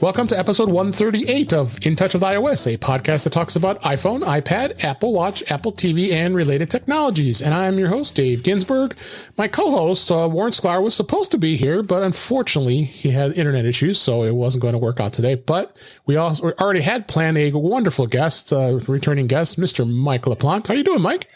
Welcome to episode 138 of In Touch with iOS, a podcast that talks about iPhone, iPad, Apple Watch, Apple TV, and related technologies. And I'm your host, Dave Ginsburg. My co-host, Warren Sklar, was supposed to be here, but unfortunately, he had internet issues, so it wasn't going to work out today. But we also already had planned a wonderful guest, returning guest, Mr. Mike LaPlante. How you doing, Mike?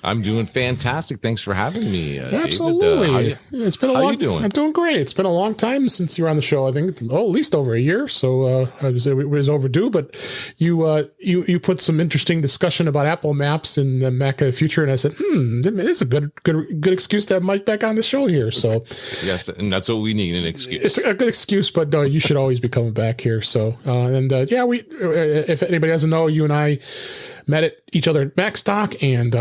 I'm doing fantastic. Thanks for having me, Absolutely. David. It's been a how long. you doing? I'm doing great. It's been a long time since you were on the show. I think, at least over a year. So it was overdue. But you put some interesting discussion about Apple Maps and the Mac of the future, and I said, it's a good excuse to have Mike back on the show here. So yes, and that's what we need, an excuse. It's a good excuse, but you should always be coming back here. So if anybody doesn't know, you and I met at each other at MacStock, and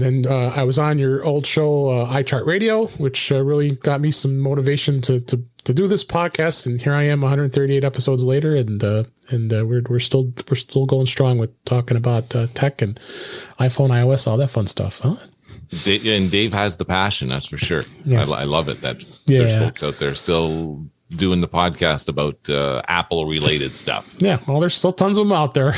then I was on your old show, iChart Radio, which really got me some motivation to do this podcast. And here I am, 138 episodes later, and we're still going strong with talking about tech and iPhone, iOS, all that fun stuff, huh? And Dave has the passion, that's for sure. Yes. I love it that there's folks out there still doing the podcast about Apple related stuff. Yeah, well, there's still tons of them out there.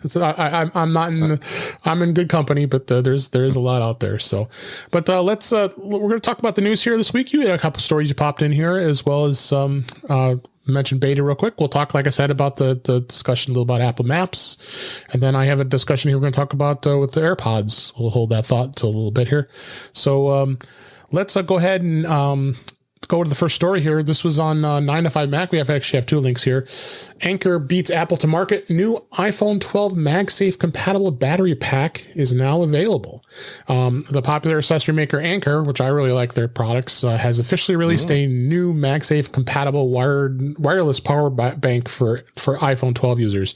So I'm in good company, but there is a lot out there. So, but we're going to talk about the news here this week. You had a couple stories you popped in here, as well as mention beta real quick. We'll talk, like I said, about the discussion a little about Apple Maps, and then I have a discussion here we're going to talk about with the AirPods. We'll hold that thought till a little bit here. So let's go ahead and go to the first story here. This was on 9to5Mac. We actually have two links here. Anker beats Apple to market. New iPhone 12 MagSafe-compatible battery pack is now available. The popular accessory maker Anker, which I really like their products, has officially released a new MagSafe-compatible wireless power bank for iPhone 12 users.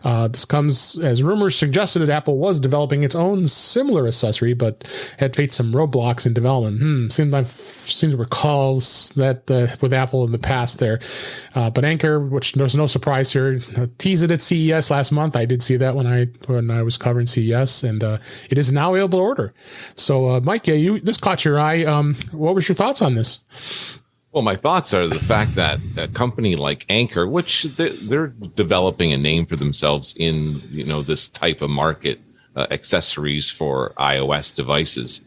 This comes as rumors suggested that Apple was developing its own similar accessory, but had faced some roadblocks in development. Seems to recall that with Apple in the past there. But Anker, which there's no surprise here, teased it at CES last month. I did see that when I was covering CES, and it is now available to order. So, Mike, this caught your eye. What was your thoughts on this? Well, my thoughts are the fact that a company like Anker, which they're developing a name for themselves in this type of market, accessories for iOS devices,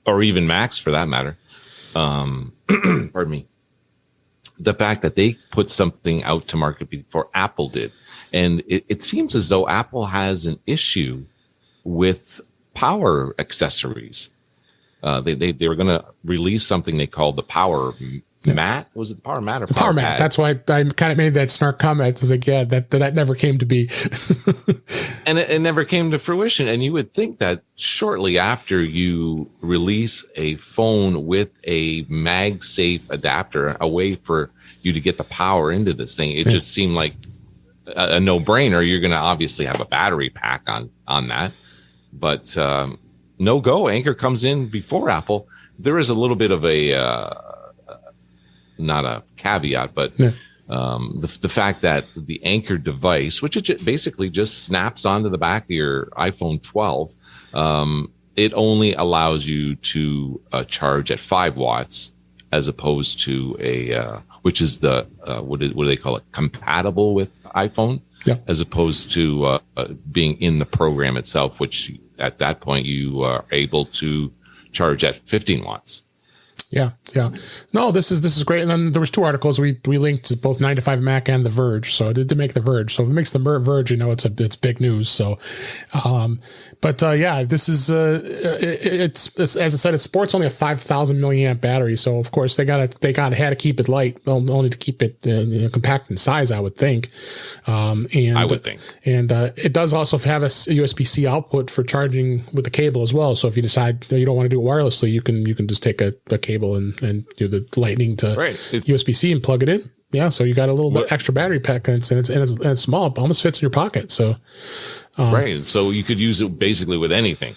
or even Macs for that matter. Pardon me. The fact that they put something out to market before Apple did. And it seems as though Apple has an issue with power accessories. They were going to release something they called the Power Mat. Was it the Power Mat or Power Mat? That's why I kind of made that snark comment. I was like, that never came to be. And it never came to fruition. And you would think that shortly after you release a phone with a MagSafe adapter, a way for you to get the power into this thing, it just seemed like a no-brainer. You're going to obviously have a battery pack on that. But no go. Anker comes in before Apple. There is a little bit of not a caveat, but the fact that the Anker device, which it basically just snaps onto the back of your iPhone 12, it only allows you to charge at 5 watts as opposed to which is the what do they call it, compatible with iPhone, as opposed to being in the program itself, which at that point you are able to charge at 15 watts. Yeah. No, this is great. And then there was two articles we linked to both 9to5Mac and The Verge. So I did to make The Verge. So if it makes The Verge, it's big news. So, this is it's as I said, it sports only a 5,000 milliamp battery. So of course they had to keep it light, only to keep it compact in size, I would think. And I would think, and it does also have a USB-C output for charging with the cable as well. So if you decide you don't want to do it wirelessly, you can just take a cable and do the lightning to USB-C and plug it in. Yeah, so you got a little bit extra battery pack, and it's small. It almost fits in your pocket. So, so you could use it basically with anything.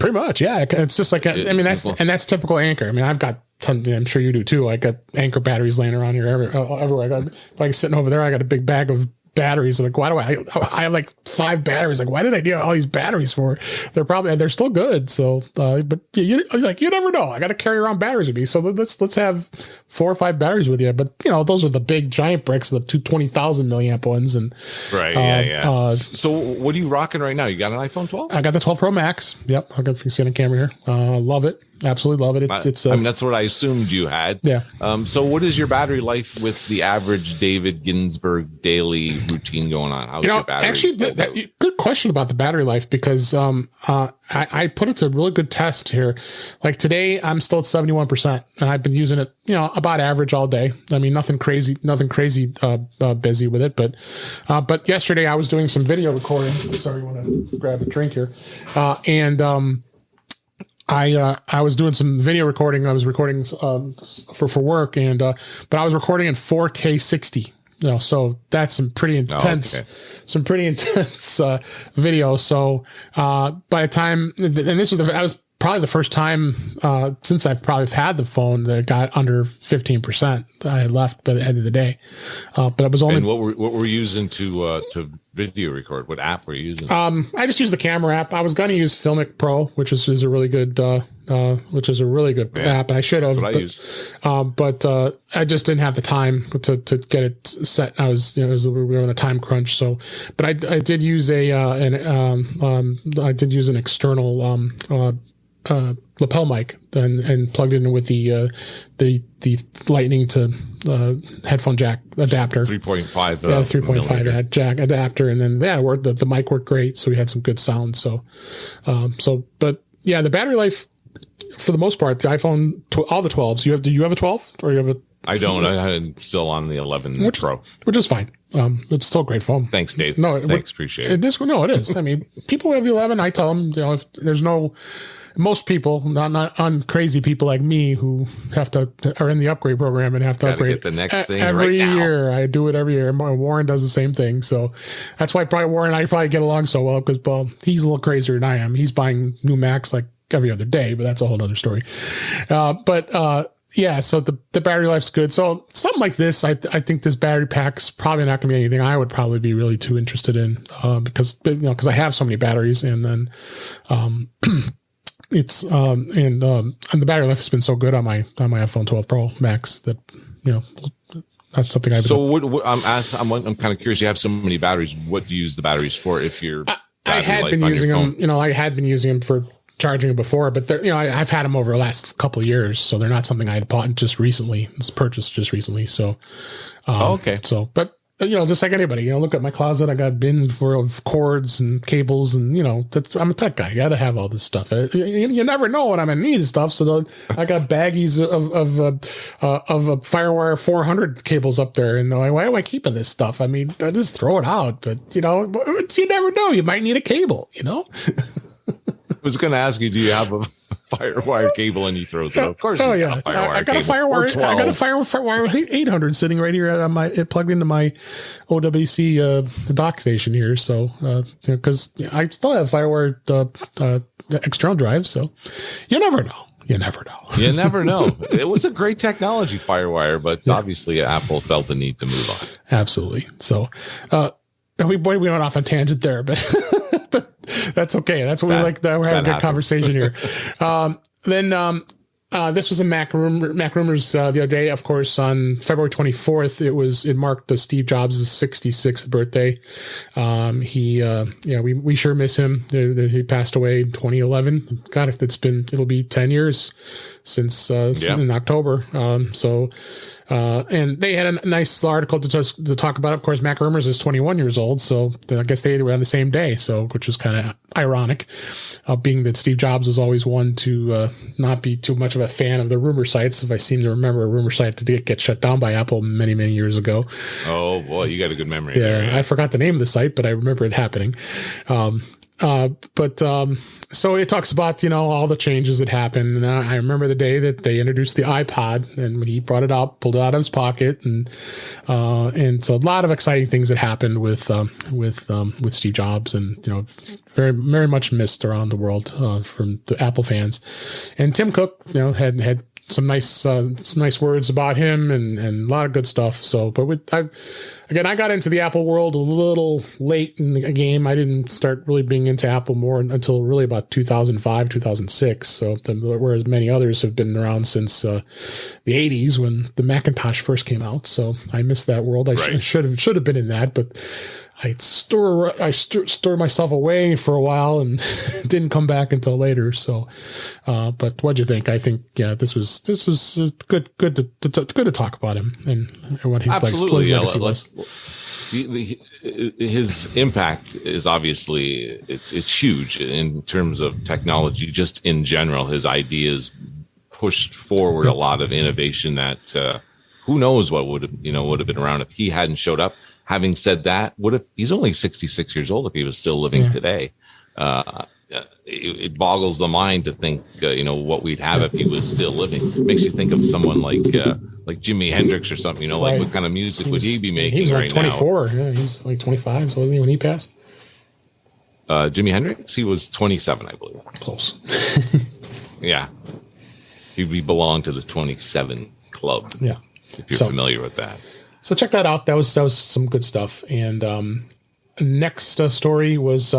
Pretty much, yeah. It's just like that's typical Anker. I mean, I've got tons. I'm sure you do too. I got Anker batteries laying around here everywhere. I got sitting over there. I got a big bag of batteries. I'm like, why do I have like 5 batteries? Like, why did I need all these batteries for? They're still good. So, but you never know. I got to carry around batteries with me. So let's have 4 or 5 batteries with you. But those are the big giant bricks, the 20,000 milliamp ones. And right. Yeah. So what are you rocking right now? You got an iPhone 12? I got the 12 Pro Max. Yep. I got a camera here. Love it. Absolutely love it. That's what I assumed you had. Yeah. So what is your battery life with the average David Ginsburg daily routine going on? How's your battery? Actually, good question about the battery life, because I put it to a really good test here. Like today, I'm still at 71%, and I've been using it, about average all day. I mean, nothing crazy busy with it. But yesterday I was doing some video recording. Sorry, I want to grab a drink here, and I was doing some video recording. I was recording for work, and but I was recording in 4K 60. So that's some pretty intense, video. So by the time, and I was probably the first time since I've probably had the phone that got under 15%. I had left by the end of the day, but it was only. And what were you using to video record? What app were you using? I just used the camera app. I was going to use Filmic Pro, which is a really good app, and I should have. That's what I use. But I just didn't have the time to get it set. I was, we were on a time crunch. So, but I did use an external lapel mic and plugged it in with the lightning to headphone jack adapter. 3.5. 3.5 jack adapter, and then it worked. The mic worked great, so we had some good sound. But yeah, the battery life for the most part, the iPhone, all the 12s. Do you have a 12 or you have a? I don't. I'm still on the 11 Pro, which is fine. It's still a great phone. Thanks, Dave. Thanks, appreciate it. It is. I mean, people who have the 11, I tell them, if there's most people, not crazy people like me who are in the upgrade program and have to upgrade the next thing every right now. year. I do it every year. Warren does the same thing. So that's why Warren and I probably get along so well, because he's a little crazier than I am. He's buying new Macs like every other day, but that's a whole other story. Yeah, so the battery life's good. So something like this, I think this battery pack's probably not going to be anything I would probably be really too interested in, because I have so many batteries, and then it's and the battery life has been so good on my iPhone 12 Pro Max that that's something I. So I'm kind of curious. You have so many batteries. What do you use the batteries for? If you're I had been using them. I had been using them for charging it before, but I've had them over the last couple of years, so they're not something I had bought just recently. It's purchased just recently. So, okay. So, but just like anybody, look at my closet. I got bins of cords and cables, and I'm a tech guy. You got to have all this stuff. You never know when I'm gonna need stuff. So I got baggies of FireWire 400 cables up there, and why am I keeping this stuff? I mean, I just throw it out, but you never know. You might need a cable. I was going to ask you, do you have a FireWire cable, and you throw it? Of course. Oh yeah, I got a FireWire 800 sitting right here on it plugged into my OWC the dock station here. So because I still have FireWire external drives, so you never know. You never know. It was a great technology, FireWire, but obviously Apple felt the need to move on. Absolutely. So we went off on a tangent there, but. That's okay. That's what we like. We're having a good conversation here. Then this was a Mac Rumors the other day. Of course, on February 24th, it marked the Steve Jobs' 66th birthday. We sure miss him. He passed away in 2011. God, it'll be 10 years since in October. And they had a nice article to talk about. Of course, Mac Rumors is 21 years old, so I guess they were on the same day. So, which was kind of ironic, being that Steve Jobs was always one to not be too much of a fan of the rumor sites. If I seem to remember, a rumor site to get shut down by Apple many, many years ago. Oh boy, you got a good memory. Yeah, there. I forgot the name of the site, but I remember it happening. So it talks about, all the changes that happened. And I remember the day that they introduced the iPod, and when he brought it out, pulled it out of his pocket. And so a lot of exciting things that happened with Steve Jobs, and, very, very much missed around the world, from the Apple fans. And Tim Cook, had some nice words about him and a lot of good stuff. So, but I got into the Apple world a little late in the game. I didn't start really being into Apple more until really about 2005, 2006. So, whereas many others have been around since the 80s when the Macintosh first came out. So I missed that world. I should have been in that, but I stored myself away for a while and didn't come back until later. So, but what'd you think? I think, this was good to talk about him and what he's absolutely. Like. What his legacy was. His impact is obviously it's huge in terms of technology. Just in general, his ideas pushed forward a lot of innovation that who knows what would have been around if he hadn't showed up. Having said that, what if he's only 66 years old if he was still living today? It boggles the mind to think, what we'd have if he was still living. It makes you think of someone like Jimi Hendrix or something, like what kind of music would he be making? He was like right 24. Now? Yeah, he was like 25, so wasn't he when he passed? Jimi Hendrix, he was 27, I believe. Close. Yeah. He belonged to the 27 club. Yeah. If you're familiar with that. So check that out. That was some good stuff. And next story was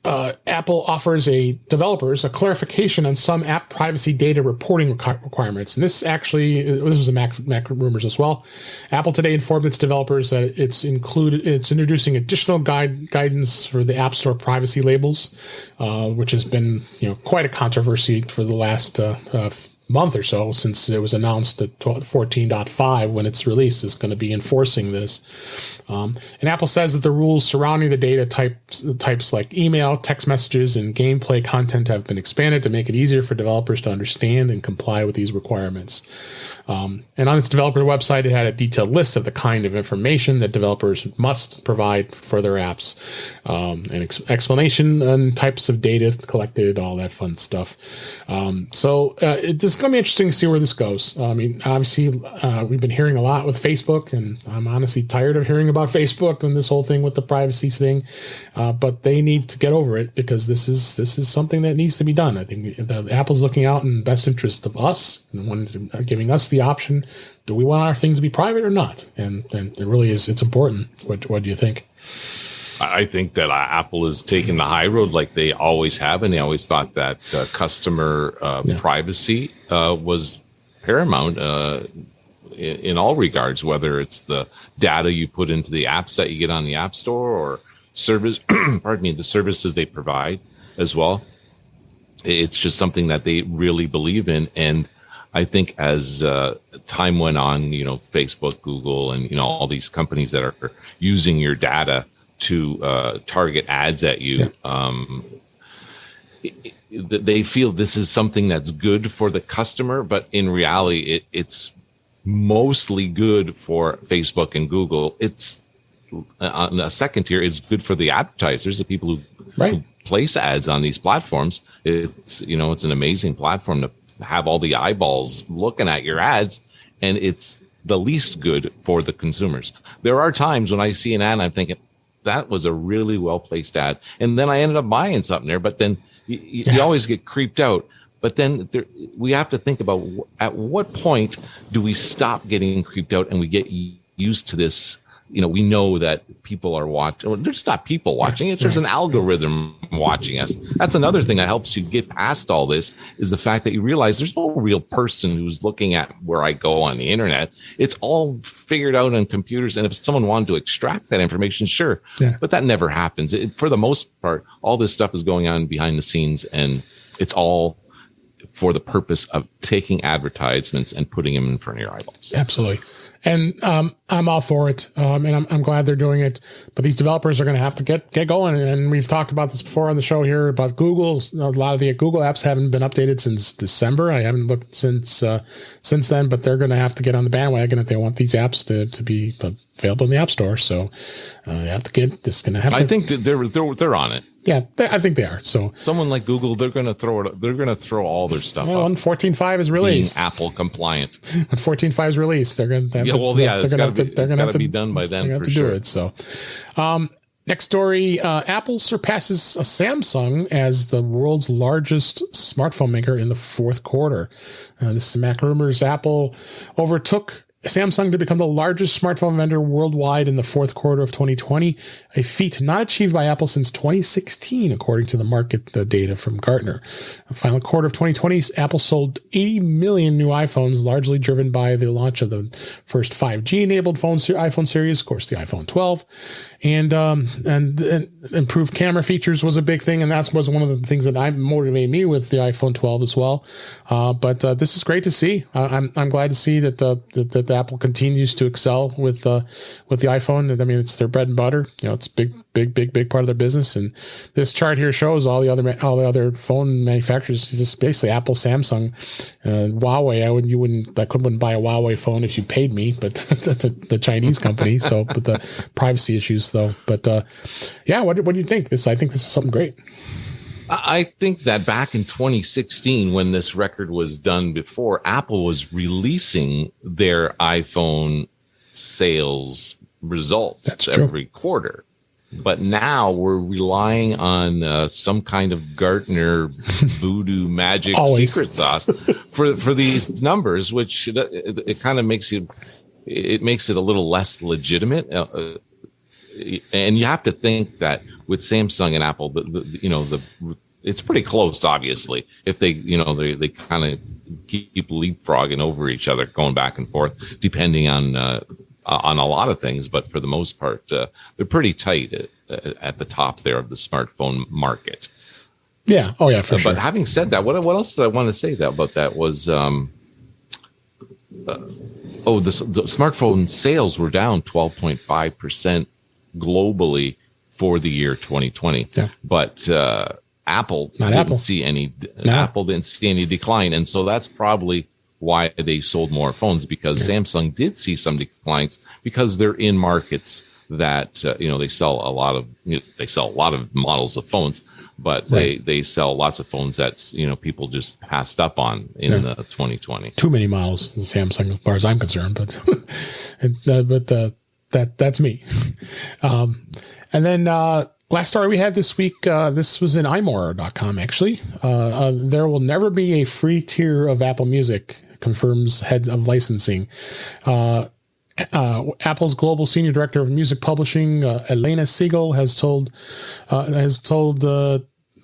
Apple offers developers a clarification on some app privacy data reporting requirements. And this was a Mac rumors as well. Apple today informed its developers that it's introducing additional guidance for the App Store privacy labels, which has been quite a controversy for the last month or so since it was announced that 14.5 when it's released is going to be enforcing this. And Apple says that the rules surrounding the data types like email, text messages, and gameplay content have been expanded to make it easier for developers to understand and comply with these requirements. And on its developer website, it had a detailed list of the kind of information that developers must provide for their apps, an explanation on types of data collected, all that fun stuff. So it's going to be interesting to see where this goes. I mean, obviously, we've been hearing a lot with Facebook, and I'm honestly tired of hearing about Facebook and this whole thing with the privacy thing. But they need to get over it because this is something that needs to be done. I think Apple's looking out in the best interest of us and giving us the option. Do we want our things to be private or not? And it really is. It's important. What do you think? I think that Apple is taking the high road like they always have, and they always thought that customer privacy was paramount in all regards, whether it's the data you put into the apps that you get on the App Store or the services they provide as well. It's just something that they really believe in. And I think as time went on, Facebook, Google, and, all these companies that are using your data to target ads at you, they feel this is something that's good for the customer, but in reality, it's mostly good for Facebook and Google. It's on a second tier, it's good for the advertisers, the people who place ads on these platforms. It's it's an amazing platform to have all the eyeballs looking at your ads, and it's the least good for the consumers. There are times when I see an ad and I'm thinking, that was a really well-placed ad. And then I ended up buying something there, but then you always get creeped out. But then we have to think about at what point do we stop getting creeped out and we get used to this. We know that people are watching. Well, there's not people watching. There's an algorithm watching us. That's another thing that helps you get past all this is the fact that you realize there's no real person who's looking at where I go on the internet. It's all figured out on computers. And if someone wanted to extract that information, sure. Yeah. But that never happens. For the most part, all this stuff is going on behind the scenes, and it's all for the purpose of taking advertisements and putting them in front of your eyeballs. Absolutely. And I'm all for it, and I'm glad they're doing it. But these developers are going to have to get going. And we've talked about this before on the show here about Google. A lot of the Google apps haven't been updated since December. I haven't looked since then, but they're going to have to get on the bandwagon if they want these apps to be available in the App Store. So they have to get this. Going to have. I think that they're on it. Yeah, I think they are. So someone like Google, they're going to throw it. They're going to throw all their stuff. Well, when 14.5 is released, being Apple compliant. When 14.5 is released, they're going to have it's got to be done by then. They're going to have to do it. So, Next story, Apple surpasses Samsung as the world's largest smartphone maker in the fourth quarter. This is Mac Rumors. Apple overtook Samsung to become the largest smartphone vendor worldwide in the fourth quarter of 2020, a feat not achieved by Apple since 2016, according to the market data from Gartner. The final quarter of 2020, Apple sold 80 million new iPhones, largely driven by the launch of the first 5G-enabled iPhone series, of course, the iPhone 12. And improved camera features was a big thing, and that was one of the things that motivated me with the iPhone 12 as well. But this is great to see. I'm glad to see that Apple continues to excel with the iPhone. And I mean, it's their bread and butter. It's big part of their business. And this chart here shows all the other phone manufacturers. Just basically Apple, Samsung, Huawei. I wouldn't buy a Huawei phone if you paid me, but that's the Chinese company. So, but the privacy issues though. But yeah, what do you think? I think this is something great. I think that back in 2016, when this record was done before, Apple was releasing their iPhone sales results every quarter. But now we're relying on some kind of Gartner voodoo magic secret sauce for these numbers, which it kind of makes it a little less legitimate. And you have to think that with Samsung and Apple, it's pretty close, obviously. If they kind of keep leapfrogging over each other, going back and forth, depending on a lot of things. But for the most part, they're pretty tight at the top there of the smartphone market. Yeah. Oh, yeah, for sure. But having said that, what else did I want to say about that was, the smartphone sales were down 12.5% globally for the year 2020. Yeah. But Apple didn't see any decline, and so that's probably why they sold more phones, because Samsung did see some declines because they're in markets that they sell a lot of models of phones, but they sell lots of phones that people just passed up on in 2020. Too many models in Samsung, as far as I'm concerned, but that's me. And then last story we had this week, this was in imore.com actually. There will never be a free tier of Apple Music, confirms head of licensing. Apple's global senior director of music publishing, Elena Siegel, has told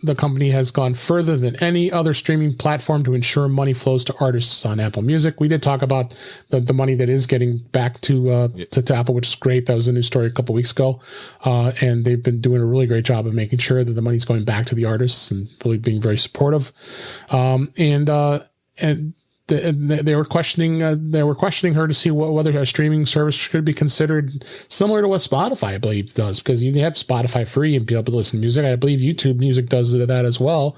the company has gone further than any other streaming platform to ensure money flows to artists on Apple Music. We did talk about the money that is getting back to Apple, which is great. That was a news story a couple of weeks ago. And they've been doing a really great job of making sure that the money's going back to the artists and really being very supportive. They were questioning her to see whether a streaming service should be considered similar to what Spotify, I believe, does, because you can have Spotify free and be able to listen to music. I believe YouTube Music does that as well.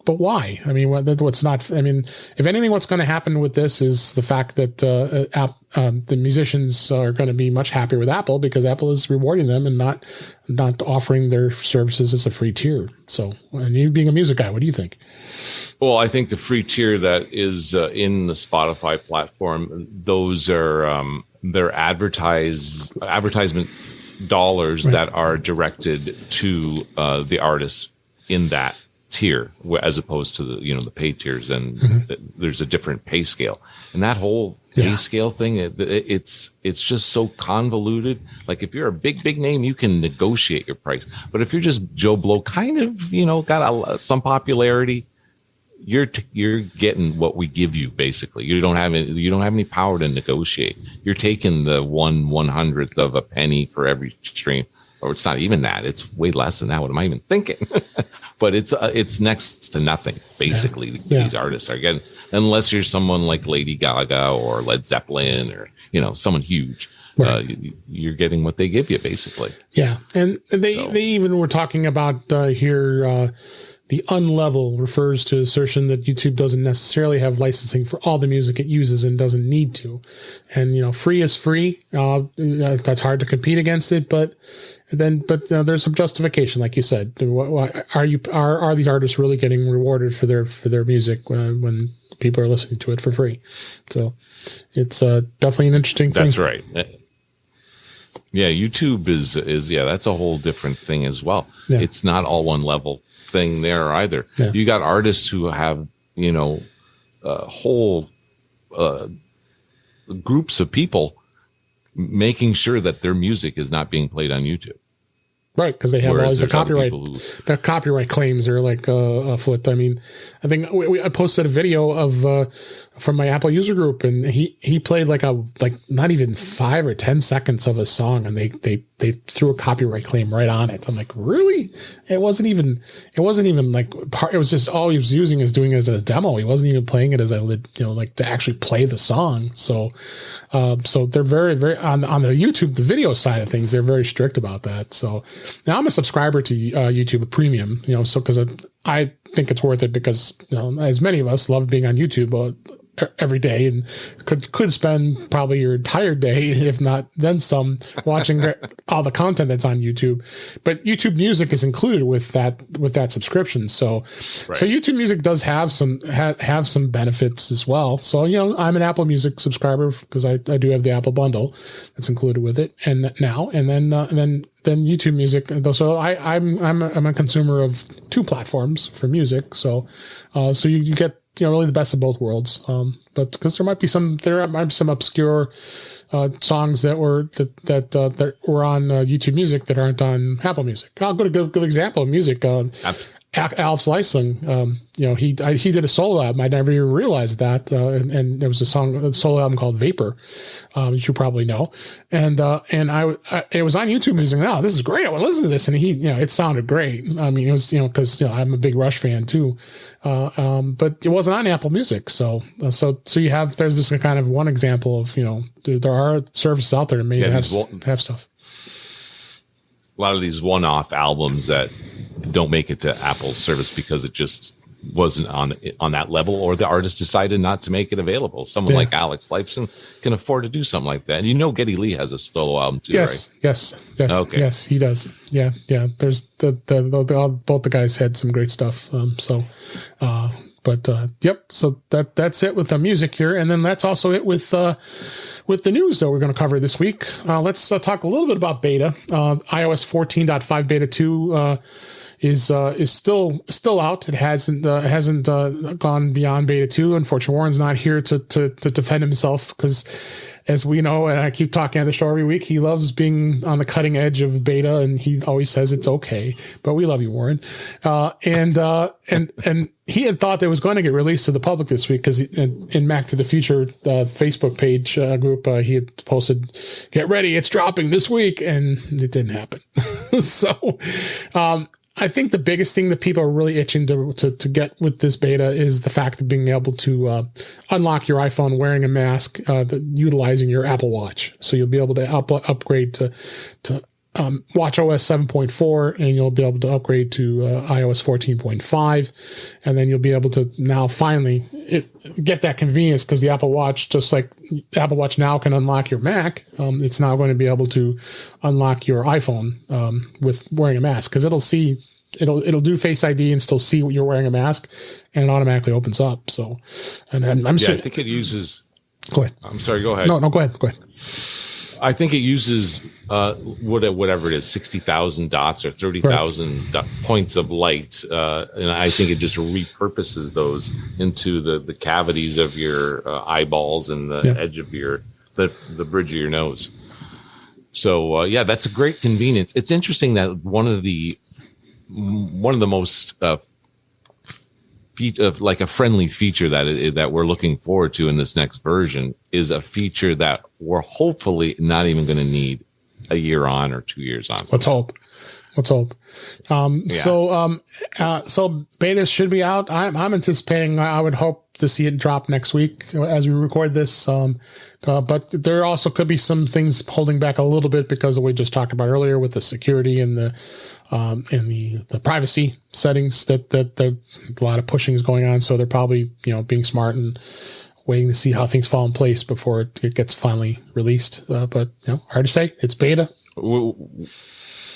But why? I mean, if anything, what's going to happen with this is the fact that the musicians are going to be much happier with Apple, because Apple is rewarding them and not offering their services as a free tier. So, and you being a music guy, what do you think? Well, I think the free tier that is in the Spotify platform, those are their advertisement dollars that are directed to the artists in that tier, as opposed to the paid tiers, and there's a different pay scale, and that whole pay scale thing, it's just so convoluted. Like, if you're a big name, you can negotiate your price, but if you're just Joe Blow, kind of got some popularity, you're getting what we give you. Basically, you don't have any power to negotiate. You're taking the 1/100th of a penny for every stream. Or it's not even that. It's way less than that. What am I even thinking? But it's next to nothing, basically. These artists are getting, unless you're someone like Lady Gaga or Led Zeppelin or someone huge. You're getting what they give you, basically. Yeah, and they even were talking about here. The unlevel refers to assertion that YouTube doesn't necessarily have licensing for all the music it uses and doesn't need to. And, free is free. That's hard to compete against it. But there's some justification, like you said. Are these artists really getting rewarded for their music when people are listening to it for free? So it's definitely an interesting thing. That's right. Yeah, YouTube is that's a whole different thing as well. Yeah. It's not all one level thing there either. Yeah. You got artists who have, whole groups of people making sure that their music is not being played on YouTube. Right, because they have all the copyright claims are like afoot. I mean, I think I posted a video of from my Apple user group, and he played like not even 5 or 10 seconds of a song, and they threw a copyright claim right on it. I'm like, really? It wasn't even like part. It was just all he was using is doing it as a demo. He wasn't even playing it as like to actually play the song. So they're very, very on the YouTube, the video side of things, they're very strict about that. So now I'm a subscriber to YouTube Premium, so because I think it's worth it because as many of us love being on YouTube every day and could spend probably your entire day, if not then some, watching all the content that's on YouTube. But YouTube Music is included with that subscription. So So YouTube Music does have some benefits as well. So I'm an Apple Music subscriber because I do have the Apple bundle that's included with it, and then YouTube Music. So I'm a consumer of 2 platforms for music. So you get really the best of both worlds. But because there might be some obscure songs that were on YouTube Music that aren't on Apple Music. I'll go to a good example of music. Alf's Lifesong, he did a solo album. I never even realized that. And there was a solo album called Vapor, which you probably know. And it was on YouTube Music. Now this is great. I want to listen to this. And it sounded great. I mean, it was, because I'm a big Rush fan too. But it wasn't on Apple Music. So there's this kind of one example of, there are services out there that may have stuff. A lot of these one-off albums that don't make it to Apple's service because it just wasn't on that level, or the artist decided not to make it available. Someone like Alex Lifeson can afford to do something like that. And Geddy Lee has a solo album too, right? Yes. Okay. Yes, he does. Yeah. There's both the guys had some great stuff. Yep. So that's it with the music here, and then that's also it with the news that we're going to cover this week. Let's talk a little bit about beta. iOS 14.5 beta 2 is still out. It hasn't gone beyond beta 2. Unfortunately, Warren's not here to defend himself because, as we know, and I keep talking on the show every week, he loves being on the cutting edge of beta, and he always says it's okay. But we love you, Warren. And he had thought that it was going to get released to the public this week because in Mac to the Future Facebook page group, he had posted, "Get ready, it's dropping this week," and it didn't happen. So I think the biggest thing that people are really itching to get with this beta is the fact of being able to unlock your iPhone wearing a mask, utilizing your Apple Watch. So you'll be able to upgrade to watchOS 7.4, and you'll be able to upgrade to iOS 14.5, and then you'll be able to now finally get that convenience, because the Apple Watch, just like Apple Watch now can unlock your Mac, it's now going to be able to unlock your iPhone with wearing a mask, because it'll do Face ID and still see you're wearing a mask, and it automatically opens up. So, and I'm sure. I think it uses. Go ahead. I'm sorry. Go ahead. No. Go ahead. I think it uses whatever it is, 60,000 dots or 30,000 points of light, and I think it just repurposes those into the cavities of your eyeballs and the edge of the bridge of your nose. So that's a great convenience. It's interesting that one of the most like a friendly feature that we're looking forward to in this next version is a feature that we're hopefully not even going to need a year on or 2 years on. Let's hope. So beta should be out. I'm anticipating, I would hope to see it drop next week as we record this. But there also could be some things holding back a little bit because of what we just talked about earlier with the security and the privacy settings that a lot of pushing is going on. So they're probably, being smart and waiting to see how things fall in place before it gets finally released. But hard to say. It's beta.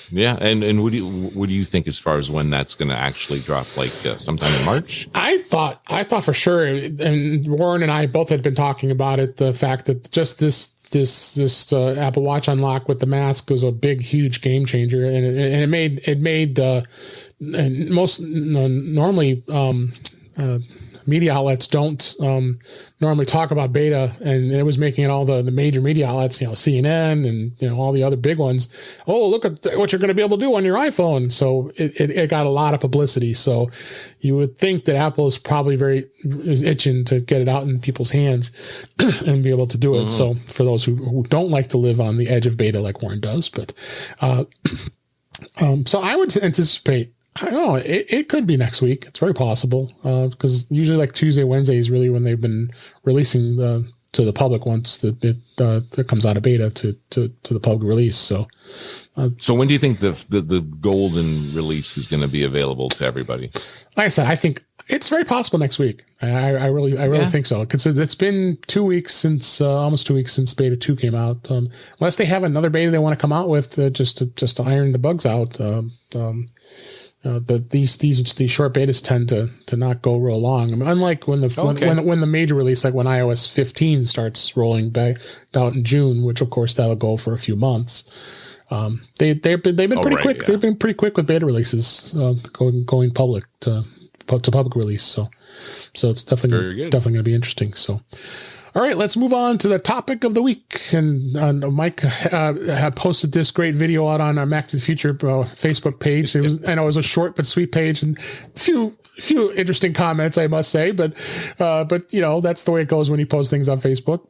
Yeah, and what do you think as far as when that's going to actually drop? Like sometime in March? I thought for sure, and Warren and I both had been talking about it. The fact that just this this Apple Watch unlock with the mask was a big, huge game changer, and it made and most normally media outlets don't normally talk about beta, and it was making it all the major media outlets, CNN and all the other big ones. Oh, look at what you're going to be able to do on your iPhone. So it got a lot of publicity. So you would think that Apple is probably is itching to get it out in people's hands and be able to do it. So for those who don't like to live on the edge of beta like Warren does, but so I would anticipate, I don't know, it could be next week. It's very possible, because usually like Tuesday, Wednesday is really when they've been releasing to the public once it comes out of beta to the public release. So when do you think the golden release is going to be available to everybody? Like I said, I think it's very possible next week. I really think so. Because it's been 2 weeks since almost 2 weeks since beta 2 came out. Unless they have another beta they want to come out with just to iron the bugs out. But these short betas tend to not go real long. I mean, unlike when the major release, like when iOS 15 starts rolling back out in June, which of course that'll go for a few months. They've been pretty quick. Yeah. They've been pretty quick with beta releases going public to public release. So it's definitely going to be interesting. So. All right, let's move on to the topic of the week. And Mike had posted this great video out on our Mac to the Future Facebook page. It was a short but sweet page, and a few interesting comments, I must say. But that's the way it goes when you post things on Facebook.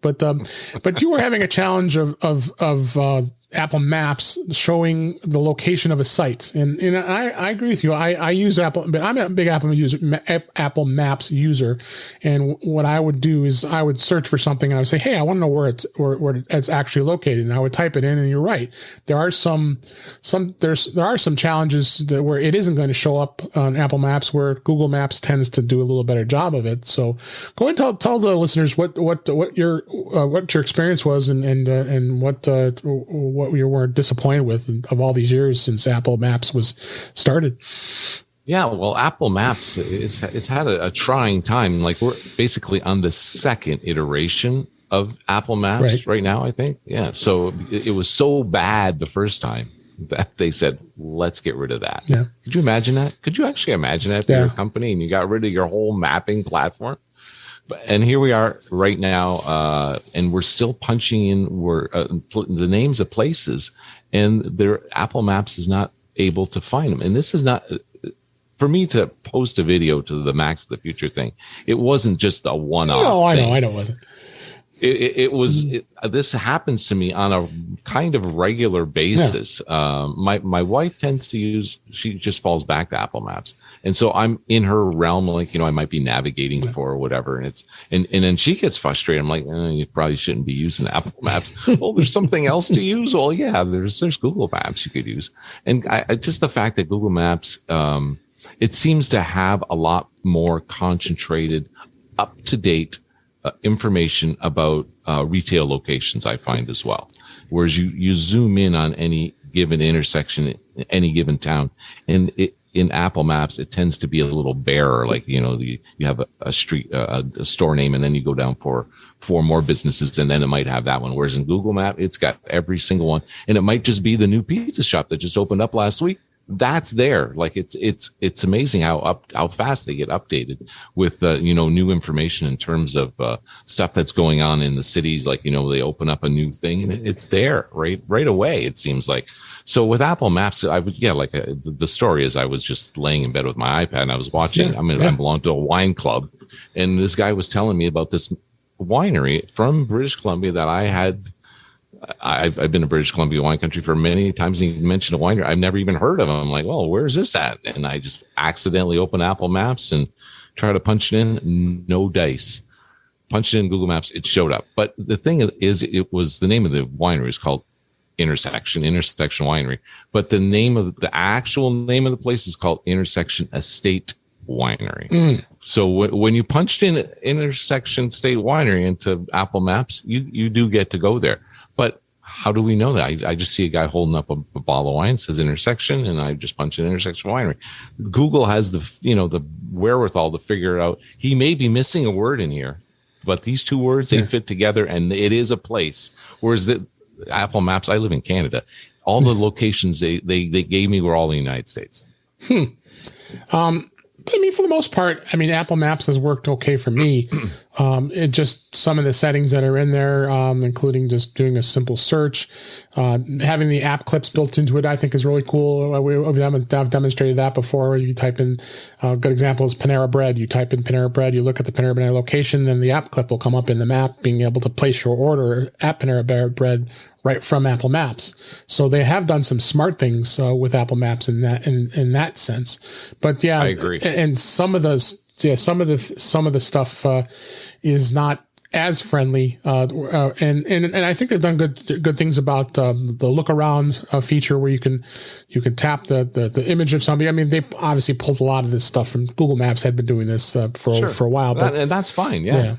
But you were having a challenge of Apple Maps showing the location of a site, and I agree with you. I use Apple, but I'm a big Apple Maps user, and what I would do is I would search for something and I would say, hey, I want to know where it's actually located, and I would type it in. And you're right, there are some challenges where it isn't going to show up on Apple Maps, where Google Maps tends to do a little better job of it. So go and tell the listeners what your experience was and what you were disappointed with of all these years since Apple Maps was started. Yeah, well, Apple Maps it's had a trying time. Like, we're basically on the second iteration of Apple Maps right now, I think. Yeah, so it was so bad the first time that they said, let's get rid of that. Yeah. Could you imagine that? Could you actually imagine that if you're a company and you got rid of your whole mapping platform? And here we are right now, and we're still punching in the names of places, and their Apple Maps is not able to find them. And this is not, for me to post a video to the Mac to the Future thing, it wasn't just a one-off thing. I know it wasn't. It was. This happens to me on a kind of regular basis. Yeah. My wife tends to use. She just falls back to Apple Maps, and so I'm in her realm. Like, I might be navigating for or whatever, and then she gets frustrated. I'm like, you probably shouldn't be using Apple Maps. Well, there's something else to use. Well, yeah, there's Google Maps you could use, and I just the fact that Google Maps, it seems to have a lot more concentrated, up to date information about retail locations, I find as well. Whereas you zoom in on any given intersection, any given town, and in Apple Maps, it tends to be a little barer. Like, you have a street, a store name, and then you go down for four more businesses, and then it might have that one. Whereas in Google Map, it's got every single one, and it might just be the new pizza shop that just opened up last week. That's there. Like, it's amazing how fast they get updated with new information in terms of stuff that's going on in the cities. Like, they open up a new thing and it's there right away, it seems like. So with Apple Maps, I would the story is I was just laying in bed with my iPad and I was watching. I belong to a wine club, and this guy was telling me about this winery from British Columbia that I've been to British Columbia wine country for many times, and he mentioned a winery I've never even heard of him. I'm like, well, where's this at? And I just accidentally open Apple Maps and try to punch it in. No dice. Punched it in Google Maps. It showed up. But the thing is, it was the name of the winery is called Intersection Winery. But the actual name of the place is called Intersection Estate Winery. So when you punched in Intersection State Winery into Apple Maps, you do get to go there. But how do we know that? I just see a guy holding up a bottle of wine, says Intersection, and I just punch in Intersection Winery. Google has the wherewithal to figure it out. He may be missing a word in here, but these two words, they fit together, and it is a place. Whereas the Apple Maps, I live in Canada. All the locations they gave me were all in the United States. I mean, for the most part, I mean, Apple Maps has worked okay for me. It just some of the settings that are in there, including just doing a simple search, having the app clips built into it, I think is really cool. I've demonstrated that before. You type in, a good example is Panera Bread. You type in Panera Bread, you look at the Panera Bread location, then the app clip will come up in the map, being able to place your order at Panera Bread right from Apple Maps. So they have done some smart things with Apple Maps in that sense. But yeah, I agree. And some of the stuff is not as friendly, and I think they've done good things about the look around feature where you can tap the image of somebody. I mean, they obviously pulled a lot of this stuff from Google Maps, had been doing this for a while, and that's fine. Yeah.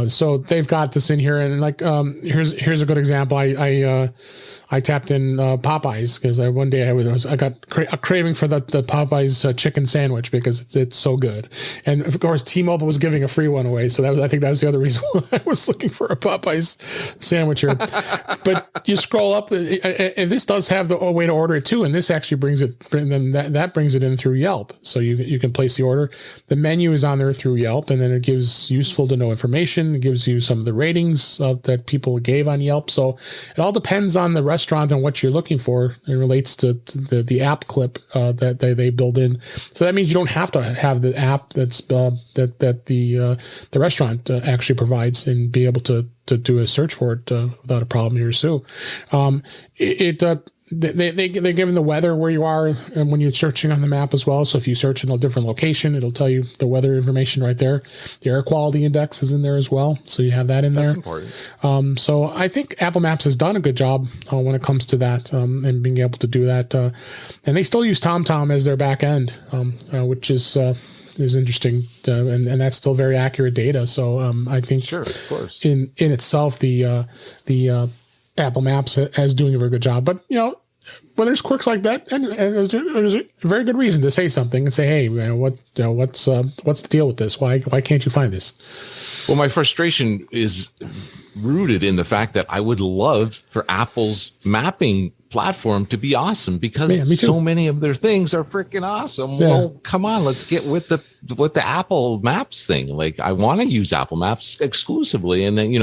So they've got this in here, and like here's a good example. I tapped in Popeyes because one day I got a craving for the Popeyes chicken sandwich because it's so good, and of course T-Mobile was giving a free one away, so I think that was the other reason why I was looking for a Popeyes sandwich here. But you scroll up, and this does have a way to order it too, and this actually brings it, and then that brings it in through Yelp, so you can place the order. The menu is on there through Yelp, and then it gives useful to know information. It gives you some of the ratings that people gave on Yelp. So it all depends on the restaurant and what you're looking for. It relates to the app clip that they build in. So that means you don't have to have the app that's that the restaurant actually provides and be able to do a search for it without a problem here. So they're giving the weather where you are and when you're searching on the map as well. So if you search in a different location, it'll tell you the weather information right there. The air quality index is in there as well. So you have that in there. That's important. So I think Apple Maps has done a good job when it comes to that and being able to do that. And they still use TomTom as their back end, which is interesting. And that's still very accurate data. So I think sure, of course. in itself, the Apple Maps is doing a very good job. But, when there's quirks like that, and there's a very good reason to say something and say, hey, what's the deal with this? Why can't you find this? Well, my frustration is rooted in the fact that I would love for Apple's mapping platform to be awesome because so many of their things are freaking awesome. Yeah. Well, come on, let's get with the Apple Maps thing. Like, I want to use Apple Maps exclusively, and then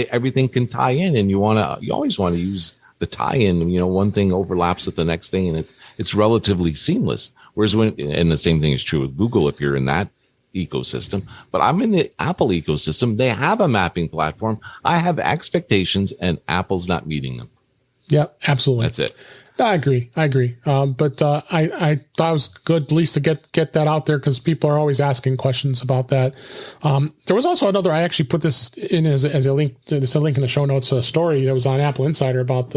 everything can tie in, and you always want to use the tie-in. One thing overlaps with the next thing, and it's relatively seamless. Whereas and the same thing is true with Google if you're in that ecosystem. But I'm in the Apple ecosystem. They have a mapping platform. I have expectations, and Apple's not meeting them. Yeah, absolutely. That's it. I agree. But I thought it was good at least to get that out there because people are always asking questions about that. There was also another, I actually put this in as a link. There's a link in the show notes, a story that was on Apple Insider about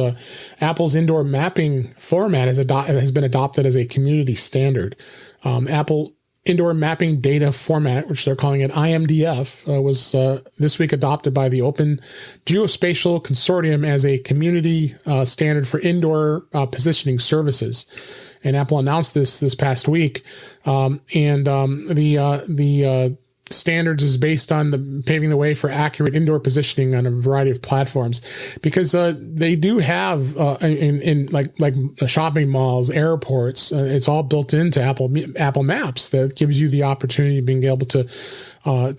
Apple's indoor mapping format has been adopted as a community standard. Apple Indoor Mapping Data Format, which they're calling it IMDF, was this week adopted by the Open Geospatial Consortium as a community standard for indoor positioning services. And Apple announced this past week. The standards is based on paving the way for accurate indoor positioning on a variety of platforms, because they do have in shopping malls, airports, it's all built into Apple Maps that gives you the opportunity of being able to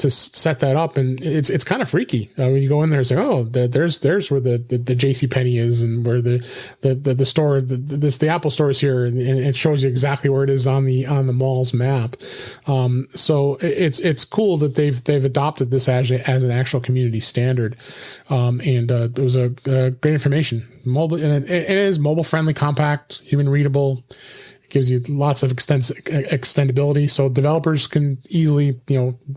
set that up, and it's kind of freaky when you go in there. It's like, oh, there's where the JCPenney is, and where the store, the Apple store is here, and it shows you exactly where it is on the mall's map. So it's cool that they've adopted this as an actual community standard, and it was a great information. Mobile, and it is mobile friendly, compact, even readable. Gives you lots of extendability, so developers can easily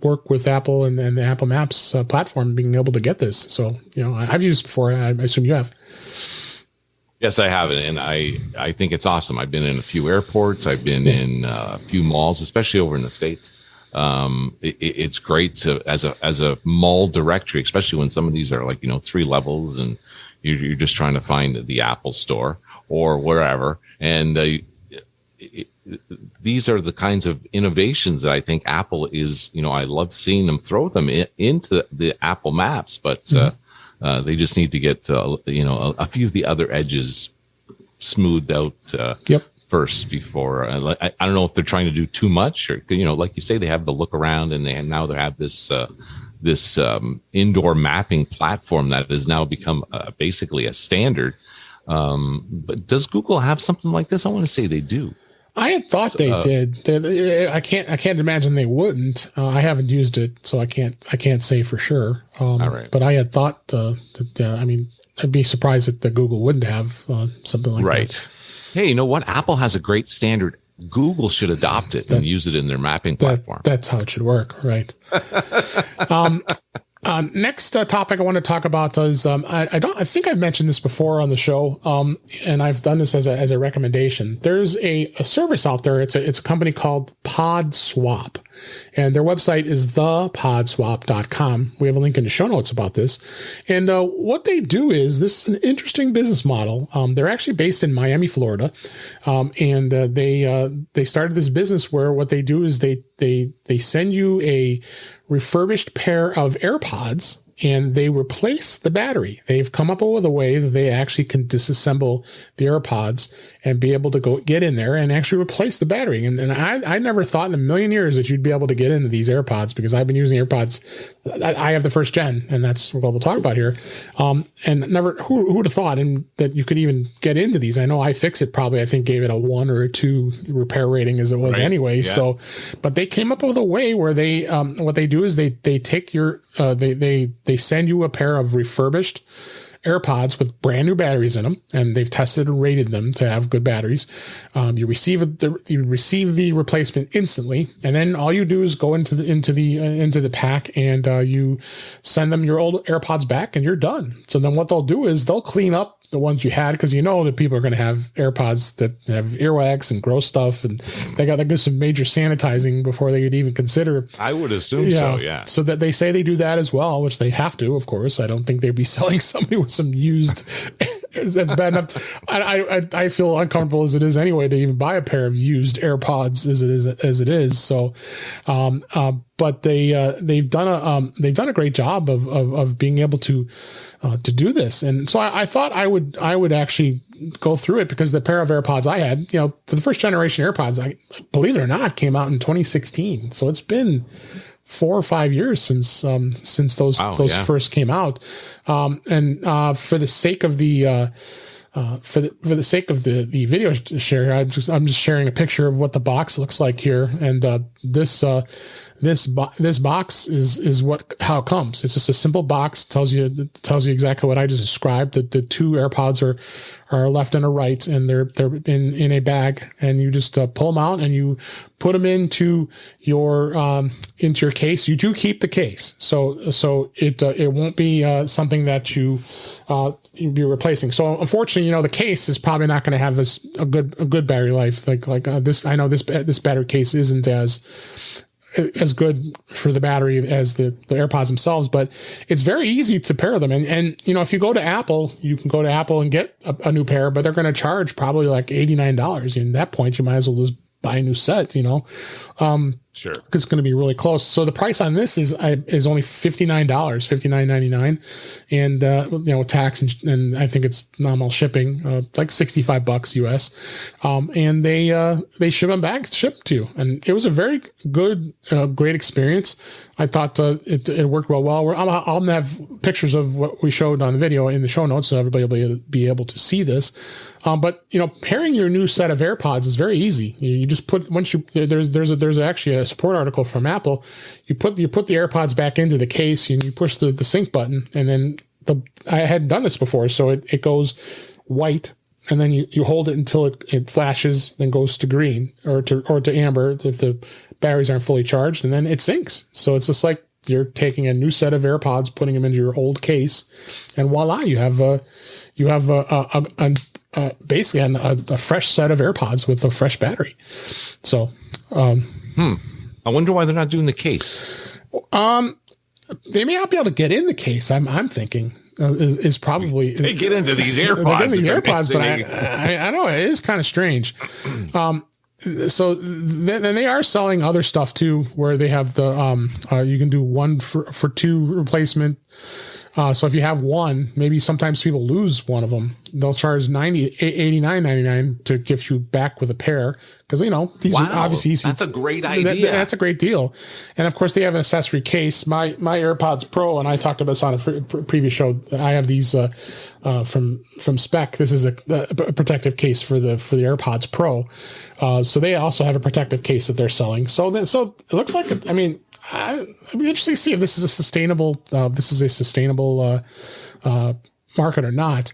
work with Apple and the Apple Maps platform, being able to get this. So I've used it before. I assume you have. Yes, I have it, and I think it's awesome. I've been in a few airports. I've been in a few malls, especially over in the States. It's great to as a mall directory, especially when some of these are 3 levels, and you're just trying to find the Apple store or wherever, and these are the kinds of innovations that I think Apple is, I love seeing them throw them into the Apple Maps, but they just need to get, a few of the other edges smoothed out first before. I don't know if they're trying to do too much, or, like you say, they have the look around, and they have this indoor mapping platform that has now become basically a standard. But does Google have something like this? I want to say they do. I had thought they did. I can't imagine they wouldn't. I haven't used it, so I can't say for sure. All right. But I had thought that. I'd be surprised if Google wouldn't have something like that. Right. Hey, you know what? Apple has a great standard. Google should adopt it and use it in their mapping platform. That's how it should work, right? Next topic I want to talk about is I think I've mentioned this before on the show, and I've done this as a recommendation. There's a service out there. It's a company called Podswap, and their website is thepodswap.com. We have a link in the show notes about this. And what they do is, this is an interesting business model. They're actually based in Miami, Florida, and they started this business where what they do is they send you a refurbished pair of AirPods, and they replace the battery. They've come up with a way that they actually can disassemble the AirPods and be able to go get in there and actually replace the battery. And I never thought in a million years that you'd be able to get into these AirPods, because I've been using AirPods. I have the first gen, and that's what we'll talk about here. And never, who would have thought that you could even get into these? I know iFixit probably, I think, gave it a 1 or a 2 repair rating as it was anyway. Yeah. So, but they came up with a way where they, what they do is they take your, they send you a pair of refurbished AirPods with brand new batteries in them, and they've tested and rated them to have good batteries. You receive the replacement instantly, and then all you do is go into the pack, and you send them your old AirPods back, and you're done. So then what they'll do is they'll clean up the ones you had, because that people are going to have AirPods that have earwax and gross stuff, and they got to do some major sanitizing before they could even consider. I would assume so, yeah. So that they say they do that as well, which they have to, of course. I don't think they'd be selling somebody with some used. That's bad enough. I feel uncomfortable as it is anyway to even buy a pair of used AirPods as it is. So, but they've done a great job of being able to do this, and so I thought I would actually go through it, because the pair of AirPods I had, for the first generation AirPods, I believe it or not, came out in 2016. So it's been 4 or 5 years since those first came out, and for the sake of the for the sake of the video share, I'm just sharing a picture of what the box looks like here, and this box is how it comes. It's just a simple box. Tells you exactly what I just described. That the 2 AirPods are left and a right, and they're in a bag, and you just pull them out and you put them into your case. You do keep the case, so it won't be something that you'd be replacing. So unfortunately, the case is probably not going to have a good battery life like this. I know this battery case isn't as good for the battery as the AirPods themselves, but it's very easy to pair them. And if you go to Apple, you can go to Apple and get a new pair, but they're going to charge probably like $89. And at that point, you might as well just buy a new set, Sure. Because it's going to be really close. So the price on this is only $59, $59.99, and tax and I think it's nominal shipping, like $65 US. And they ship them back, shipped to you, and it was a very good, great experience. I thought it worked well. I'll have pictures of what we showed on the video in the show notes, so everybody will be able to see this. But pairing your new set of AirPods is very easy. You just put there's actually a support article from Apple. You put the AirPods back into the case, and you push the sync button, and then I hadn't done this before, so it goes white, and then you hold it until it flashes, then goes to green or to amber if the batteries aren't fully charged, and then it syncs. So it's just like you're taking a new set of AirPods, putting them into your old case, and voila, you have basically a fresh set of AirPods with a fresh battery. So, I wonder why they're not doing the case. They may not be able to get in the case. I'm thinking is probably they get into these AirPods. But I know it is kind of strange. then they are selling other stuff too, where they have the you can do 1 for 2 replacement. So if you have one, maybe sometimes people lose one of them. They'll charge $89.99 to give you back with a pair, because these are obviously easy. That's a great idea. That's a great deal. And of course, they have an accessory case. My AirPods Pro, and I talked about this on a previous show. I have these from Spec. This is a protective case for the AirPods Pro. So they also have a protective case that they're selling. So it looks like I'd be interested to see if this is a sustainable market or not.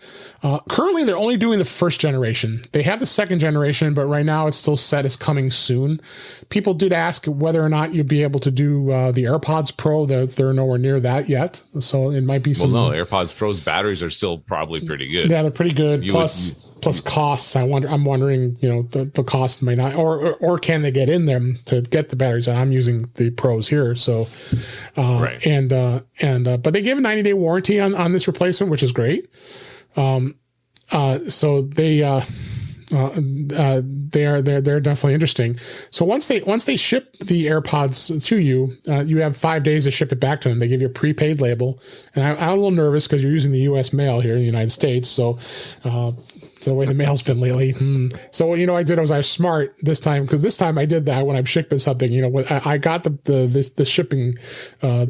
Currently, they're only doing the first generation. They have the second generation, but right now it's still set as coming soon. People did ask whether or not you'd be able to do the AirPods Pro. They're nowhere near that yet, so it might be some. Well, no, AirPods Pro's batteries are still probably pretty good. Yeah, they're pretty good. Plus costs. I'm wondering, the cost might not, or can they get in them to get the batteries? I'm using the Pros here, so right. But they give a 90-day warranty on this replacement, which is great. So they're definitely interesting. So once they ship the AirPods to you, you have 5 days to ship it back to them. They give you a prepaid label, and I'm a little nervous because you're using the U.S. mail here in the United States. So the way the mail's been lately. So what I did was I was smart this time, because this time I did that when I'm shipping something. I got the shipping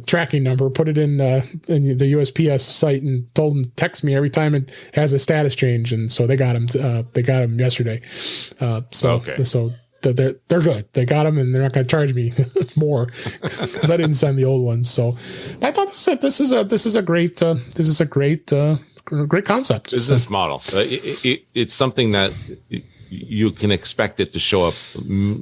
tracking number, put it in the USPS site, and told them text me every time it has a status change, and so they got them. They got them yesterday. So they're good. They got them, and they're not going to charge me more because I didn't send the old ones. So I thought this is a great concept. Business model. It's something that you can expect it to show up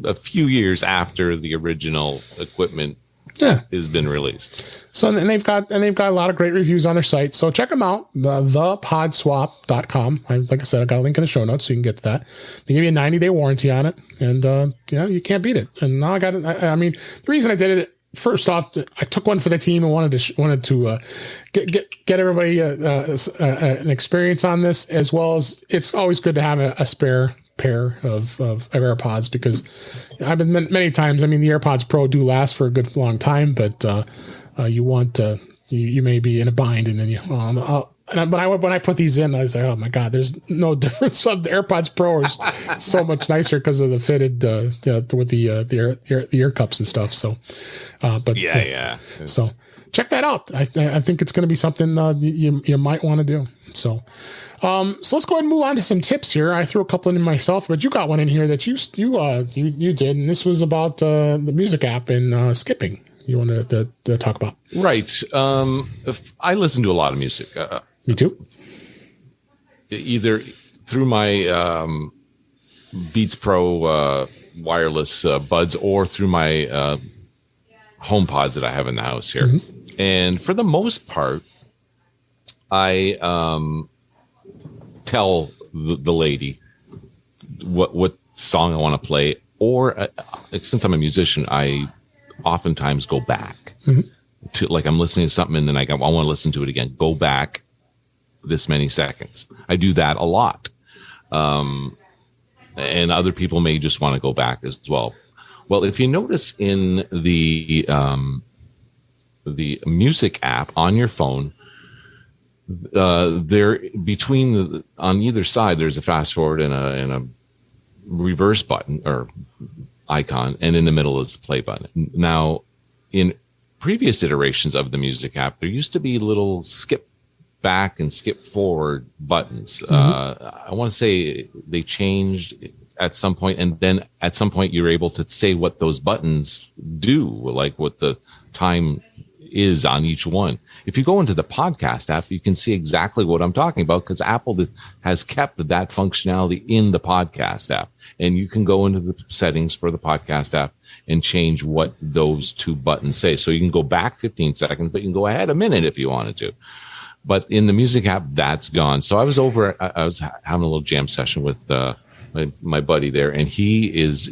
a few years after the original equipment has been released. So and they've got a lot of great reviews on their site. So check them out, thepodswap.com. Like I said, I got a link in the show notes so you can get to that. They give you a 90-day warranty on it, and you can't beat it. And now I got it. The reason I did it, first off, I took one for the team and wanted to get everybody an experience on this, as well as it's always good to have a spare pair of AirPods, because I've been many times. The AirPods Pro do last for a good long time, but you may be in a bind, and then when I put these in, I was like, oh my God, there's no difference. The AirPods Pro is so much nicer because of the fitted with the ear cups and stuff. So, so check that out. I think it's going to be something you might want to do. So let's go ahead and move on to some tips here. I threw a couple in myself, but you got one in here that you did, and this was about the music app and skipping. You want to talk about? Right. I listen to a lot of music. Me too. Either through my Beats Pro wireless buds, or through my HomePods that I have in the house here. Mm-hmm. And for the most part, I tell the lady what song I want to play, or since I'm a musician, I oftentimes go back to, like, I'm listening to something and then I want to listen to it again. Go back this many seconds. I do that a lot. And other people may just want to go back as well. Well, if you notice in the music app on your phone, there between on either side, there's a fast forward and a reverse button or icon, and in the middle is the play button. Now, in previous iterations of the music app, there used to be little skip back and skip forward buttons. I want to say they changed at some point, and then at some point you're able to say what those buttons do, like what the time is on each one. If you go into the podcast app, you can see exactly what I'm talking about, because Apple has kept that functionality in the podcast app. And you can go into the settings for the podcast app and change what those two buttons say. So you can go back 15 seconds, but you can go ahead a minute if you wanted to. But in the music app, that's gone. So I was having a little jam session with my buddy there, and he is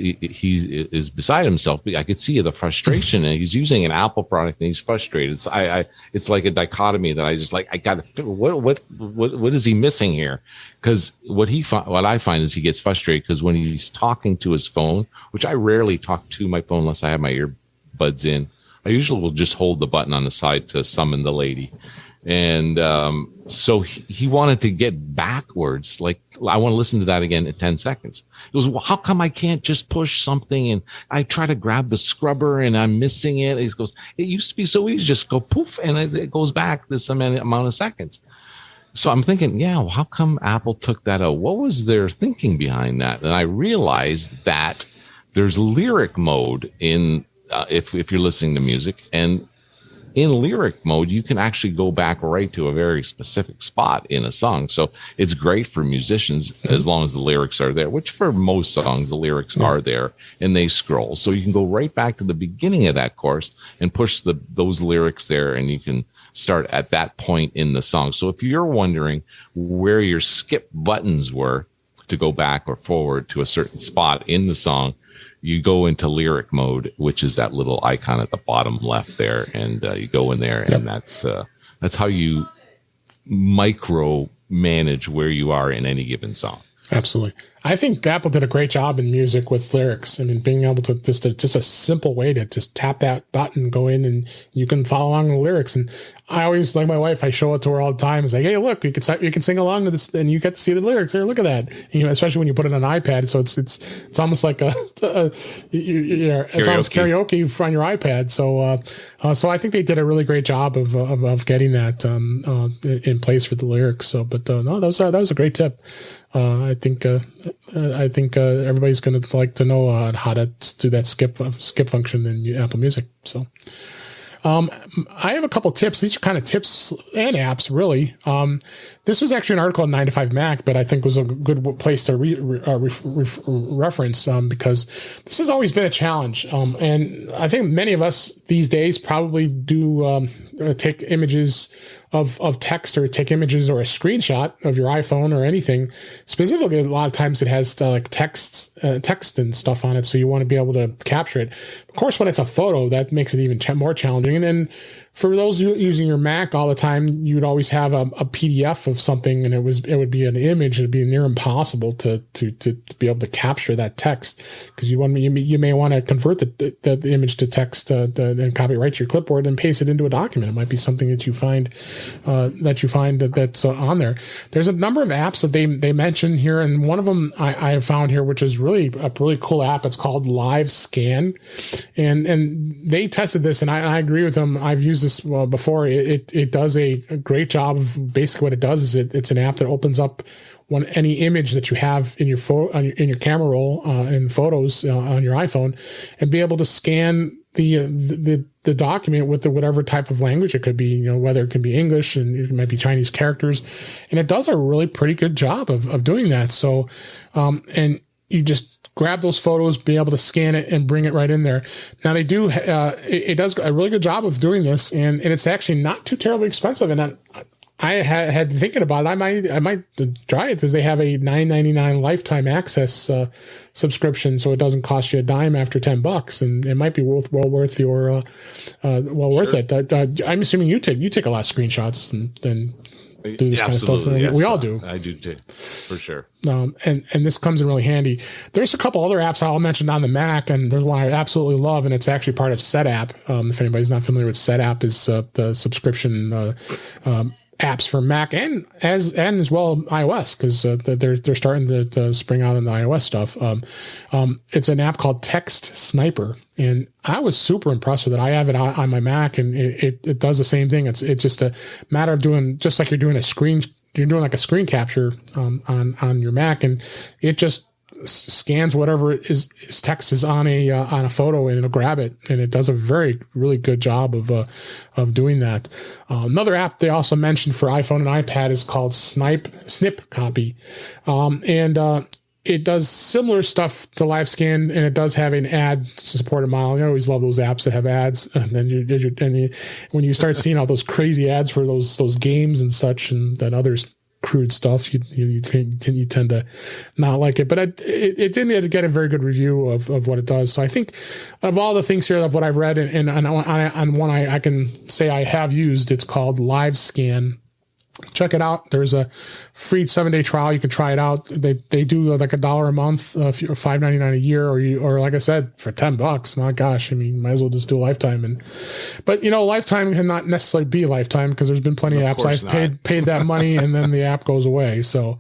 beside himself. I could see the frustration, and he's using an Apple product and he's frustrated. It's like a dichotomy that I just like. I got to what is he missing here? Because what I find is he gets frustrated because when he's talking to his phone, which I rarely talk to my phone unless I have my earbuds in. I usually will just hold the button on the side to summon the lady. And so he wanted to get backwards. Like, I want to listen to that again in 10 seconds. He goes, well, how come I can't just push something? And I try to grab the scrubber and I'm missing it. He goes, it used to be so easy. Just go poof and it goes back this amount of seconds. So I'm thinking, yeah, well, how come Apple took that out? What was their thinking behind that? And I realized that there's lyric mode in if you're listening to music, and in lyric mode, you can actually go back right to a very specific spot in a song. So it's great for musicians as long as the lyrics are there, which for most songs, the lyrics are there and they scroll. So you can go right back to the beginning of that chorus and push those lyrics there, and you can start at that point in the song. So if you're wondering where your skip buttons were to go back or forward to a certain spot in the song, you go into lyric mode, which is that little icon at the bottom left there, and you go in there, and that's how you micro manage where you are in any given song. Absolutely. I think Apple did a great job in music with lyrics. I mean, being able to just a simple way to just tap that button, go in, and you can follow along the lyrics. And I always, like my wife, I show it to her all the time. It's like, hey, look, you can sing along to this, and you get to see the lyrics. Here, look at that. You know, especially when you put it on an iPad. So it's almost like it's almost karaoke on your iPad. So I think they did a really great job of getting that in place for the lyrics. So, but no, that was a great tip. I think everybody's going to like to know how to do that skip function in Apple Music. So, I have a couple tips. These are kind of tips and apps, really. This was actually an article on 9 to 5 Mac, but I think was a good place to reference because this has always been a challenge. And I think many of us these days probably do take images of text, or take images or a screenshot of your iPhone or anything. Specifically, a lot of times it has like text and stuff on it, so you want to be able to capture it. Of course, when it's a photo, that makes it even more challenging. And then for those using your Mac all the time, you'd always have a PDF of something, and it would be an image. It'd be near impossible to be able to capture that text, because you may want to convert the image to text and copy it right to your clipboard and paste it into a document. It might be something that you find that's on there. There's a number of apps that they mention here, and one of them I have found here, which is really a really cool app. It's called Live Scan, and they tested this, and I agree with them. I've used this before. It does a great job of basically what it does is it's an app that opens up any image that you have in your in your camera roll in photos on your iPhone, and be able to scan the document with whatever type of language it could be, you know, whether it can be English and it might be Chinese characters, and it does a really pretty good job of doing that. So, and you just grab those photos, be able to scan it and bring it right in there. Now they do, it does a really good job of doing this, and it's actually not too terribly expensive. And I had thinking about it. I might try it, because they have a $9.99 lifetime access subscription, so it doesn't cost you a dime after $10, and it might be well worth your worth it. I'm assuming you take a lot of screenshots and do this kind of stuff. Yes, we all do. I do too, for sure. And this comes in really handy. There's a couple other apps I'll mention on the Mac, and there's one I absolutely love, and it's actually part of SetApp. If anybody's not familiar with SetApp, is the subscription apps for Mac and as well iOS, because they're starting to spring out on the iOS stuff. It's an app called Text Sniper, and I was super impressed with it. I have it on my Mac, and it does the same thing. It's just a matter of doing, just like you're doing like a screen capture on your Mac, and it just scans whatever is text is on a photo, and it'll grab it, and it does a really good job of doing that. Another app they also mentioned for iPhone and iPad is called Snip Copy, and it does similar stuff to Live Scan, and it does have an ad supported model. I always love those apps that have ads, and then when you start seeing all those crazy ads for those games and such, and that others crude stuff, you tend to not like it. But it didn't get a very good review of what it does. So I think of all the things here of what I've read, and on one I can say I have used, it's called Live Scan. Check it out. There's a free 7-day trial. You can try it out. They do like $1 a month, or $5.99 a year, or like I said, for $10. My gosh, I mean, might as well just do a lifetime. But lifetime cannot necessarily be a lifetime, because there's been plenty of apps I've paid that money and then the app goes away. So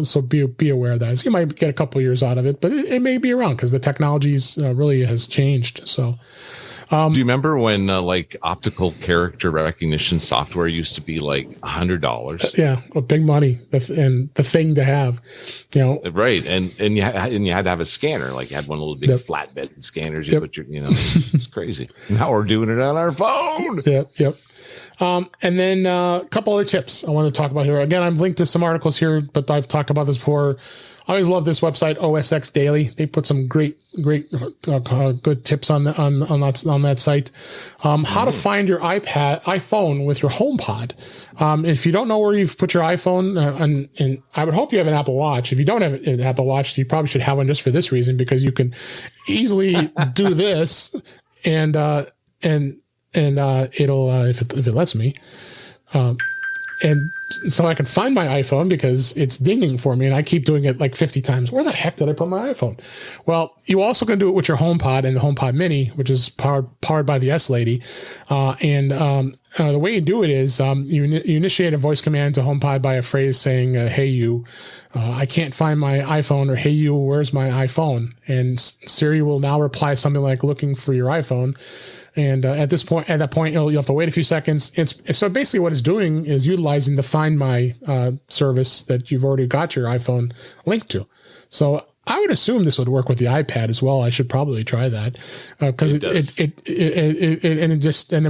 so be aware of that. So you might get a couple of years out of it, but it may be around because the technology's really has changed. So. Do you remember when like optical character recognition software used to be like $100? Yeah, well, big money, and the thing to have, Right, and you had to have a scanner. Like you had one of those big flatbed scanners. You put your, it's crazy. Now we're doing it on our phone. Yep. And then a couple other tips I want to talk about here. Again, I've linked to some articles here, but I've talked about this before. I always love this website, OSX Daily. They put some great, good tips on that site. How to find your iPhone with your HomePod. If you don't know where you've put your iPhone, and I would hope you have an Apple Watch. If you don't have an Apple Watch, you probably should have one just for this reason, because you can easily do this, and it'll if it lets me. And so I can find my iPhone because it's dinging for me, and I keep doing it like 50 times. Where the heck did I put my iPhone? Well, you also can do it with your HomePod and the HomePod Mini, which is powered by the S Lady. The way you do it is you initiate a voice command to HomePod by a phrase saying, "Hey you, I can't find my iPhone," or "Hey you, where's my iPhone?" And Siri will now reply something like, "Looking for your iPhone." And at that point, you'll have to wait a few seconds. So basically what it's doing is utilizing the Find My service that you've already got your iPhone linked to. So I would assume this would work with the iPad as well. I should probably try that because it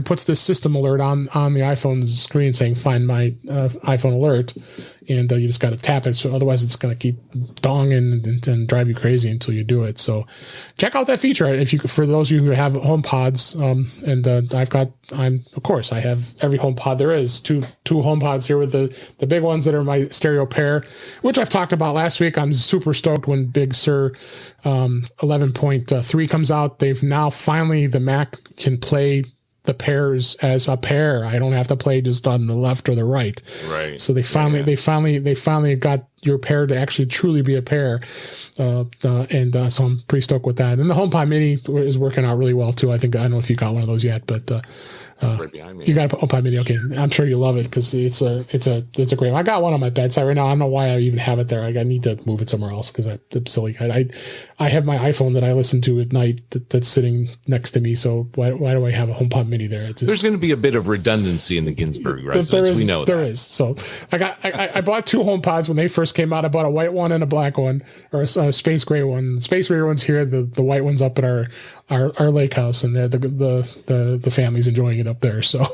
puts this system alert on the iPhone's screen saying "Find My iPhone alert," and you just got to tap it. So otherwise, it's going to keep donging and drive you crazy until you do it. So check out that feature for those of you who have HomePods. I have every HomePod there is. Two HomePods here with the big ones that are my stereo pair, which I've talked about last week. I'm super stoked when Big Sur 11.3 comes out. They've now finally, the Mac can play the pairs as a pair. I don't have to play just on the left or the right. Right. So they finally got your pair to actually truly be a pair. So I'm pretty stoked with that. And the HomePod Mini is working out really well too. I don't know if you got one of those yet, but right behind me. You got a HomePod Mini. Okay. I'm sure you'll love it because it's a great one. I got one on my bedside right now. I don't know why I even have it there. I need to move it somewhere else because I'm silly. I have my iPhone that I listen to at night that's sitting next to me. So why do I have a HomePod Mini there? There's going to be a bit of redundancy in the Ginsburg residence. We know that. There is. So I bought two HomePods when they first came out. I bought a white one and a black one, or a space gray one. The space gray one's here. The white one's up at our lake house, and the family's enjoying it up there. So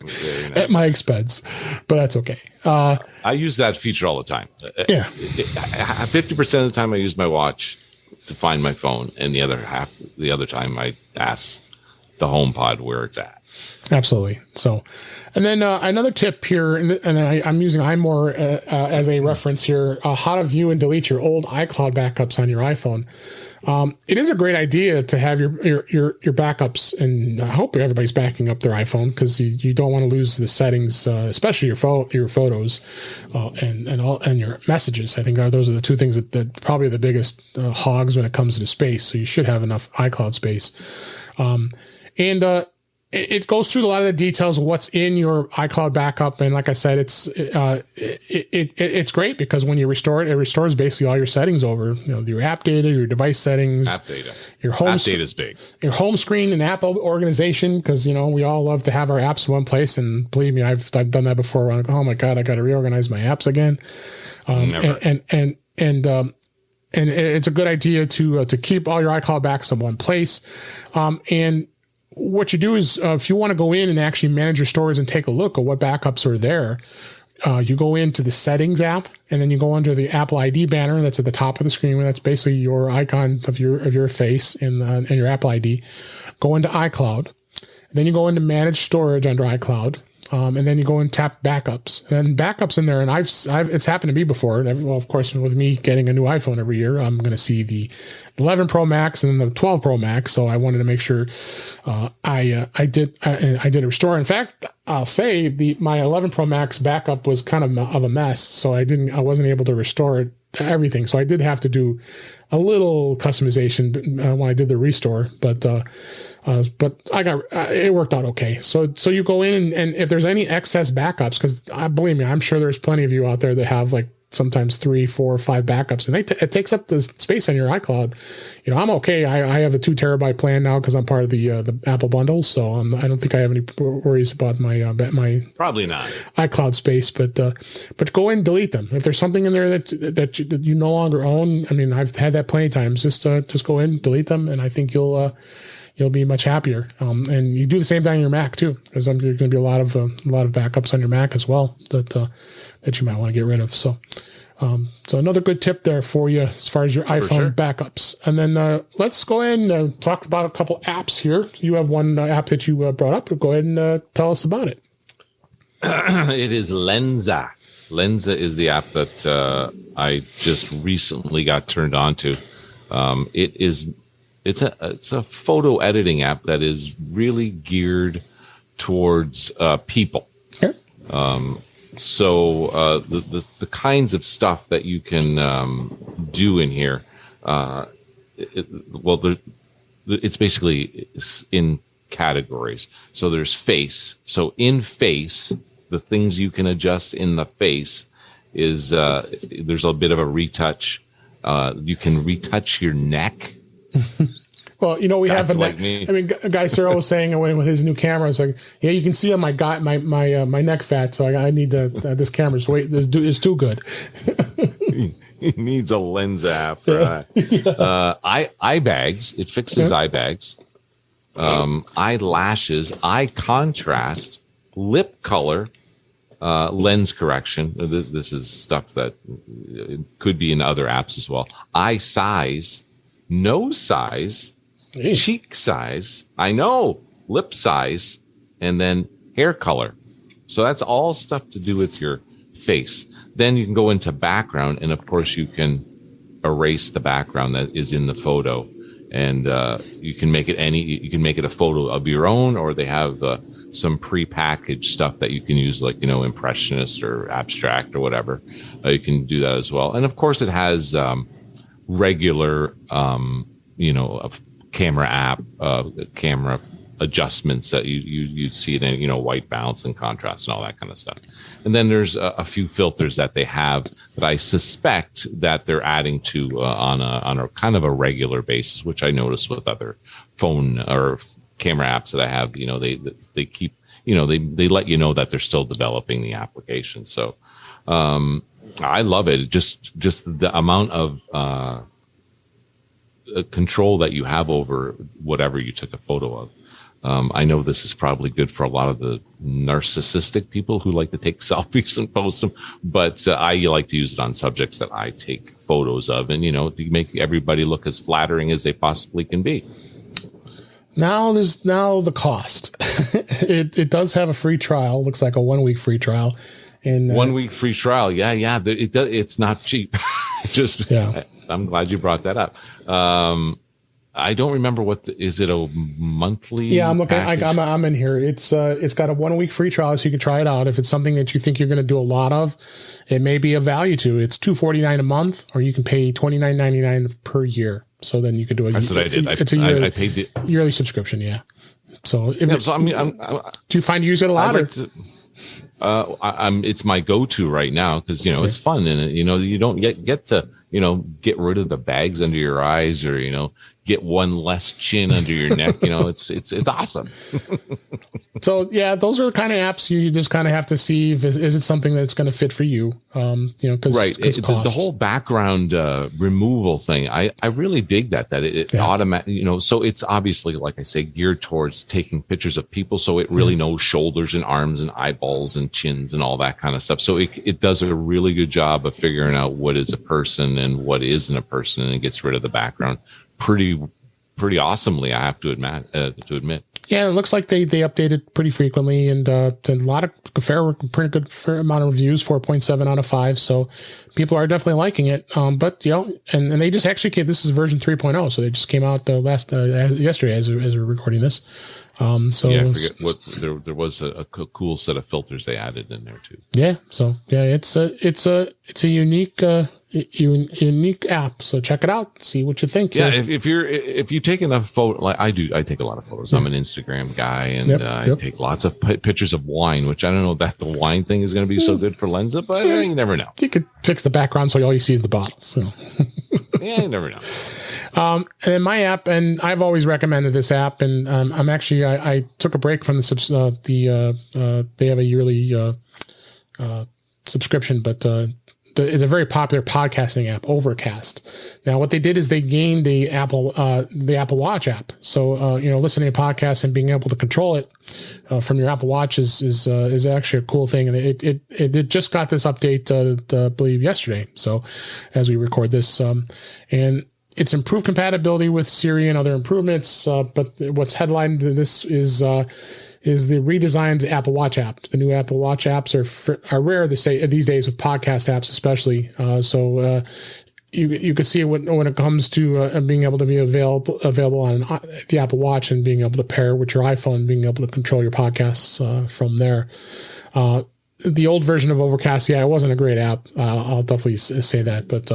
nice. At my expense, but that's okay. I use that feature all the time. Yeah, 50% of the time I use my watch to find my phone, and the other time I ask the HomePod where it's at. Absolutely. So, and then another tip here, and I'm using iMore as a reference here, how to view and delete your old iCloud backups on your iPhone. It is a great idea to have your backups, and I hope everybody's backing up their iPhone because you don't want to lose the settings, especially your photos and your messages. I think those are the two things that probably the biggest hogs when it comes to space. So you should have enough iCloud space. It goes through a lot of the details of what's in your iCloud backup, and like I said, it's great because when you restore it restores basically all your settings over. Your app data, your device settings, app data. Your home app data is big. Your home screen and app organization, because we all love to have our apps in one place, and believe me, I've done that before. I'm like, oh my god, I got to reorganize my apps again. Never. And it's a good idea to keep all your iCloud backups in one place, and what you do is if you want to go in and actually manage your storage and take a look at what backups are there, you go into the settings app, and then you go under the Apple ID banner that's at the top of the screen. That's basically your icon of your face and your Apple ID. Go into iCloud. Then you go into manage storage under iCloud. and then you go and tap backups, and backups in there. And I've it's happened to me before. And well, of course, with me getting a new iPhone every year, I'm going to see the 11 Pro Max and then the 12 Pro Max. So I wanted to make sure I did a restore. In fact, I'll say my 11 Pro Max backup was kind of a mess, so I wasn't able to restore it to everything. So I did have to do a little customization when I did the restore, but it worked out okay. So you go in and if there's any excess backups, because believe me, I'm sure there's plenty of you out there that have like sometimes 3, 4, 5 backups, and it takes up the space on your iCloud. I'm okay. I have a 2 terabyte plan now because I'm part of the Apple bundle, so I don't think I have any worries about my probably not iCloud space. But go in and delete them if there's something in there that you no longer own. I mean, I've had that plenty of times. Just go in, delete them, and I think you'll be much happier. And you do the same thing on your Mac too, because there's going to be a lot of backups on your Mac as well that you might want to get rid of. So another good tip there for you as far as your iPhone backups. And then let's go ahead and talk about a couple apps here. You have one app that you brought up. Go ahead and tell us about it. It is Lensa. Lensa is the app that I just recently got turned on to. It's a photo editing app that is really geared towards people. Okay. So the kinds of stuff that you can do in here, it's basically in categories. So there's face. So in face, the things you can adjust in the face is there's a bit of a retouch. You can retouch your neck. Well, we That's have like me. I mean, Guy Cyril was saying with his new camera, it's like, yeah, you can see on my neck fat, so I need this camera's weight. This dude is too good. He needs a lens app. Eye bags. It fixes eye bags. Eyelashes, eye contrast, lip color, lens correction. This is stuff that could be in other apps as well. Eye size, nose size, cheek size, I know, lip size, and then hair color. So that's all stuff to do with your face. Then you can go into background, and of course you can erase the background that is in the photo, and you can make it a photo of your own, or they have some pre-packaged stuff that you can use, like impressionist or abstract or whatever. You can do that as well. And of course it has regular camera app, camera adjustments that you see it in, white balance and contrast and all that kind of stuff. And then there's a few filters that they have that I suspect that they're adding to on a kind of a regular basis, which I noticed with other phone or camera apps that I have. They keep, they let you know that they're still developing the application. So I love it. Just the amount of control that you have over whatever you took a photo of. I know this is probably good for a lot of the narcissistic people who like to take selfies and post them, but I like to use it on subjects that I take photos of, and to make everybody look as flattering as they possibly can be. Now there's the cost. It does have a free trial. Looks like a 1 week free trial. And 1 week free trial. Yeah. It's not cheap. I'm glad you brought that up. I don't remember is it a monthly? Yeah, I'm looking. I'm in here. It's got a 1 week free trial, so you can try it out. If it's something that you think you're going to do a lot of, it may be of value to. It's $249 a month, or you can pay $29.99 per year. So then you could do That's what I did. I paid the yearly subscription. Yeah. So do you find you use it a lot? It's my go-to right now because it's fun, and you don't get to get rid of the bags under your eyes, or get one less chin under your neck. It's awesome. So yeah, those are the kind of apps you just kind of have to see if is it something that's going to fit for you. Because right, the whole background removal thing, I really dig that it automatic. So it's obviously, like I say, geared towards taking pictures of people, so it really knows shoulders and arms and eyeballs and chins and all that kind of stuff. So it does a really good job of figuring out what is a person and what isn't a person, and it gets rid of the background pretty awesomely, I have to admit. Yeah, it looks like they update it pretty frequently, and a lot of fair amount of reviews, 4.7 out of 5. So people are definitely liking it. But and they just actually came. This is version 3.0, so they just came out yesterday as we're recording this. I forget what there was a cool set of filters they added in there too. Yeah, so it's a unique app. So check it out, see what you think. Yeah, if you take enough photos, like I do, I take a lot of photos. I'm an Instagram guy, and I take lots of pictures of wine, which I don't know that the wine thing is going to be so good for Lensa, but you never know. You could fix the background so all you see is the bottle. So yeah, you never know. And my app, and I've always recommended this app, and I'm actually I took a break from they have a yearly subscription, but it's a very popular podcasting app, Overcast. Now, what they did is they gained the Apple Watch app. So listening to podcasts and being able to control it from your Apple Watch is actually a cool thing, and it just got this update I believe yesterday. So as we record this, and it's improved compatibility with Siri and other improvements, but what's headlined in this is the redesigned Apple Watch app. The new Apple Watch apps are rare these days with podcast apps, especially. You can see when it comes to being able to be available on the Apple Watch and being able to pair with your iPhone, being able to control your podcasts from there. The old version of Overcast, it wasn't a great app. I'll definitely say that, but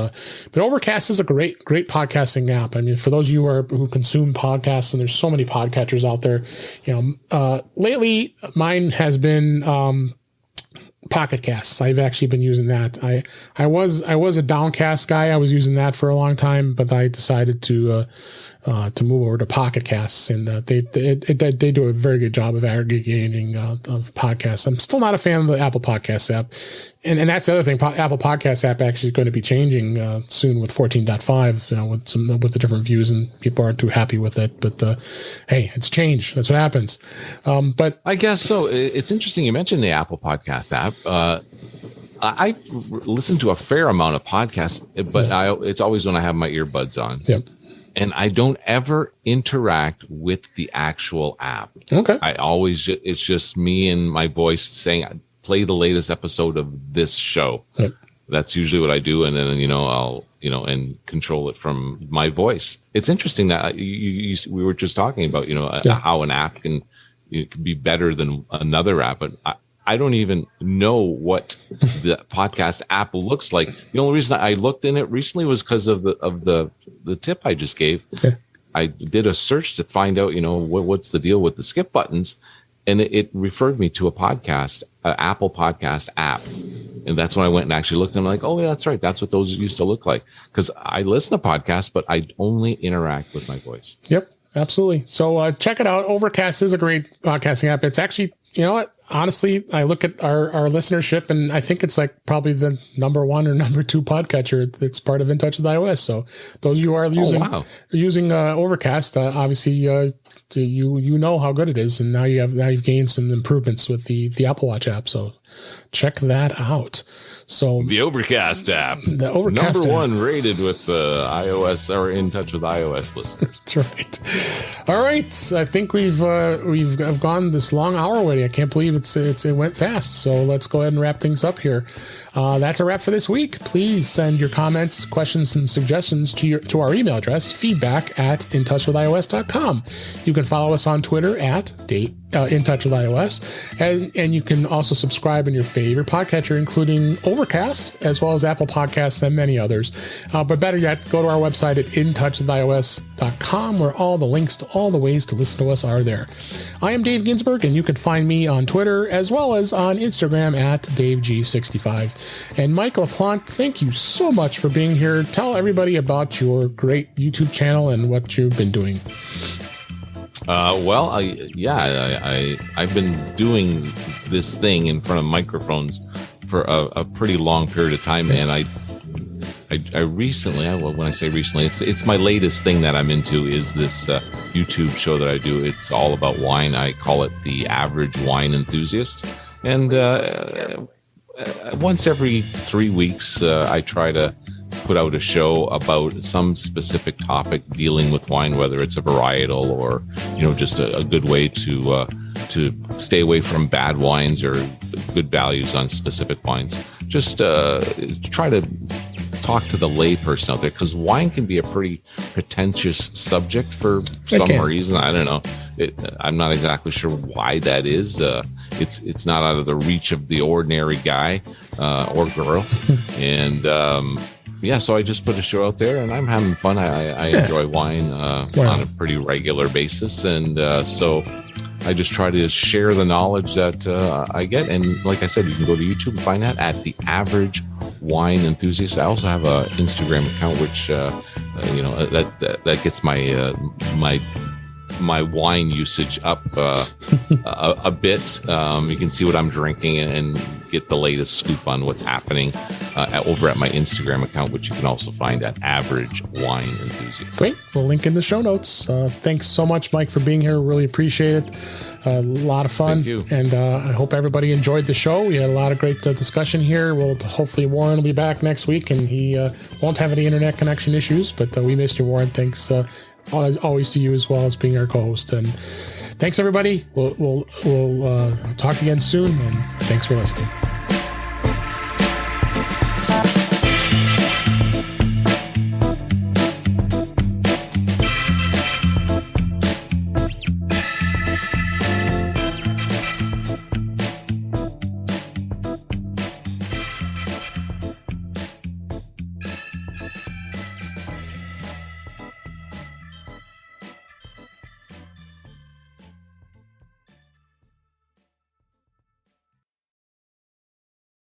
Overcast is a great podcasting app. I mean, for those of you who consume podcasts, and there's so many podcatchers out there, lately mine has been Pocket Casts. I've actually been using that. I was a Downcast guy. I was using that for a long time, but I decided to move over to Pocket Casts, and they do a very good job of aggregating of podcasts. I'm still not a fan of the Apple Podcasts app, and that's the other thing. Apple Podcasts app actually is going to be changing soon with 14.5, with the different views, and people aren't too happy with it. But hey, it's change. That's what happens. But I guess so. It's interesting you mentioned the Apple Podcast app. I listen to a fair amount of podcasts, but it's always when I have my earbuds on. Yep. And I don't ever interact with the actual app. Okay. It's just me and my voice saying, play the latest episode of this show. Yep. That's usually what I do. And then, I'll, and control it from my voice. It's interesting that we were just talking about, how an app can be better than another app. But I don't even know what the podcast app looks like. The only reason I looked in it recently was because of the tip I just gave. Okay. I did a search to find out, what's the deal with the skip buttons, and it referred me to a podcast, an Apple Podcast app, and that's when I went and actually looked. And I'm like, oh yeah, that's right, that's what those used to look like. Because I listen to podcasts, but I only interact with my voice. Yep, absolutely. So check it out. Overcast is a great podcasting app. It's actually, you know what? Honestly, I look at our listenership, and I think it's like probably the number 1 or number 2 podcatcher that's part of In Touch with iOS. So those of you who are using Overcast, obviously you know how good it is, and now you've gained some improvements with the Apple Watch app. So check that out. So the Overcast app, number 1 rated with iOS or In Touch with iOS listeners. That's right. All right, I think we've gone this long hour already. I can't believe it went fast. So let's go ahead and wrap things up here. That's a wrap for this week. Please send your comments, questions, and suggestions to our email address, feedback@intouchwithios.com. You can follow us on Twitter at In Touch with iOS, and you can also subscribe in your favorite podcatcher, including Overcast, as well as Apple Podcasts and many others. But better yet, go to our website at intouchwithios.com, where all the links to all the ways to listen to us are there. I am Dave Ginsburg, and you can find me on Twitter as well as on Instagram at DaveG65. And Mike LaPlante, thank you so much for being here. Tell everybody about your great YouTube channel and what you've been doing. I've been doing this thing in front of microphones for a pretty long period of time, and I recently, when I say recently, it's my latest thing that I'm into is this YouTube show that I do. It's all about wine. I call it The Average Wine Enthusiast, and once every 3 weeks, I try to put out a show about some specific topic dealing with wine, whether it's a varietal or, just a good way to stay away from bad wines or good values on specific wines. Just try to talk to the lay person out there, because wine can be a pretty pretentious subject for some reason. I don't know. I'm not exactly sure why that is. It's not out of the reach of the ordinary guy or girl. And so I just put a show out there, and I'm having fun. I enjoy wine on a pretty regular basis. And so I just try to share the knowledge that I get. And like I said, you can go to YouTube and find that at The Average Wine Enthusiast. I also have an Instagram account, which that gets my wine usage up a bit. You can see what I'm drinking and get the latest scoop on what's happening over at my Instagram account, which you can also find at Average Wine Enthusiast. Great. We'll link in the show notes. Thanks so much, Mike, for being here. Really appreciate it. A lot of fun. Thank you. And I hope everybody enjoyed the show. We had a lot of great discussion here. Hopefully Warren will be back next week, and he won't have any internet connection issues, but we missed you, Warren. Thanks always to you, as well as being our co-host. And thanks, everybody. We'll talk again soon, and thanks for listening.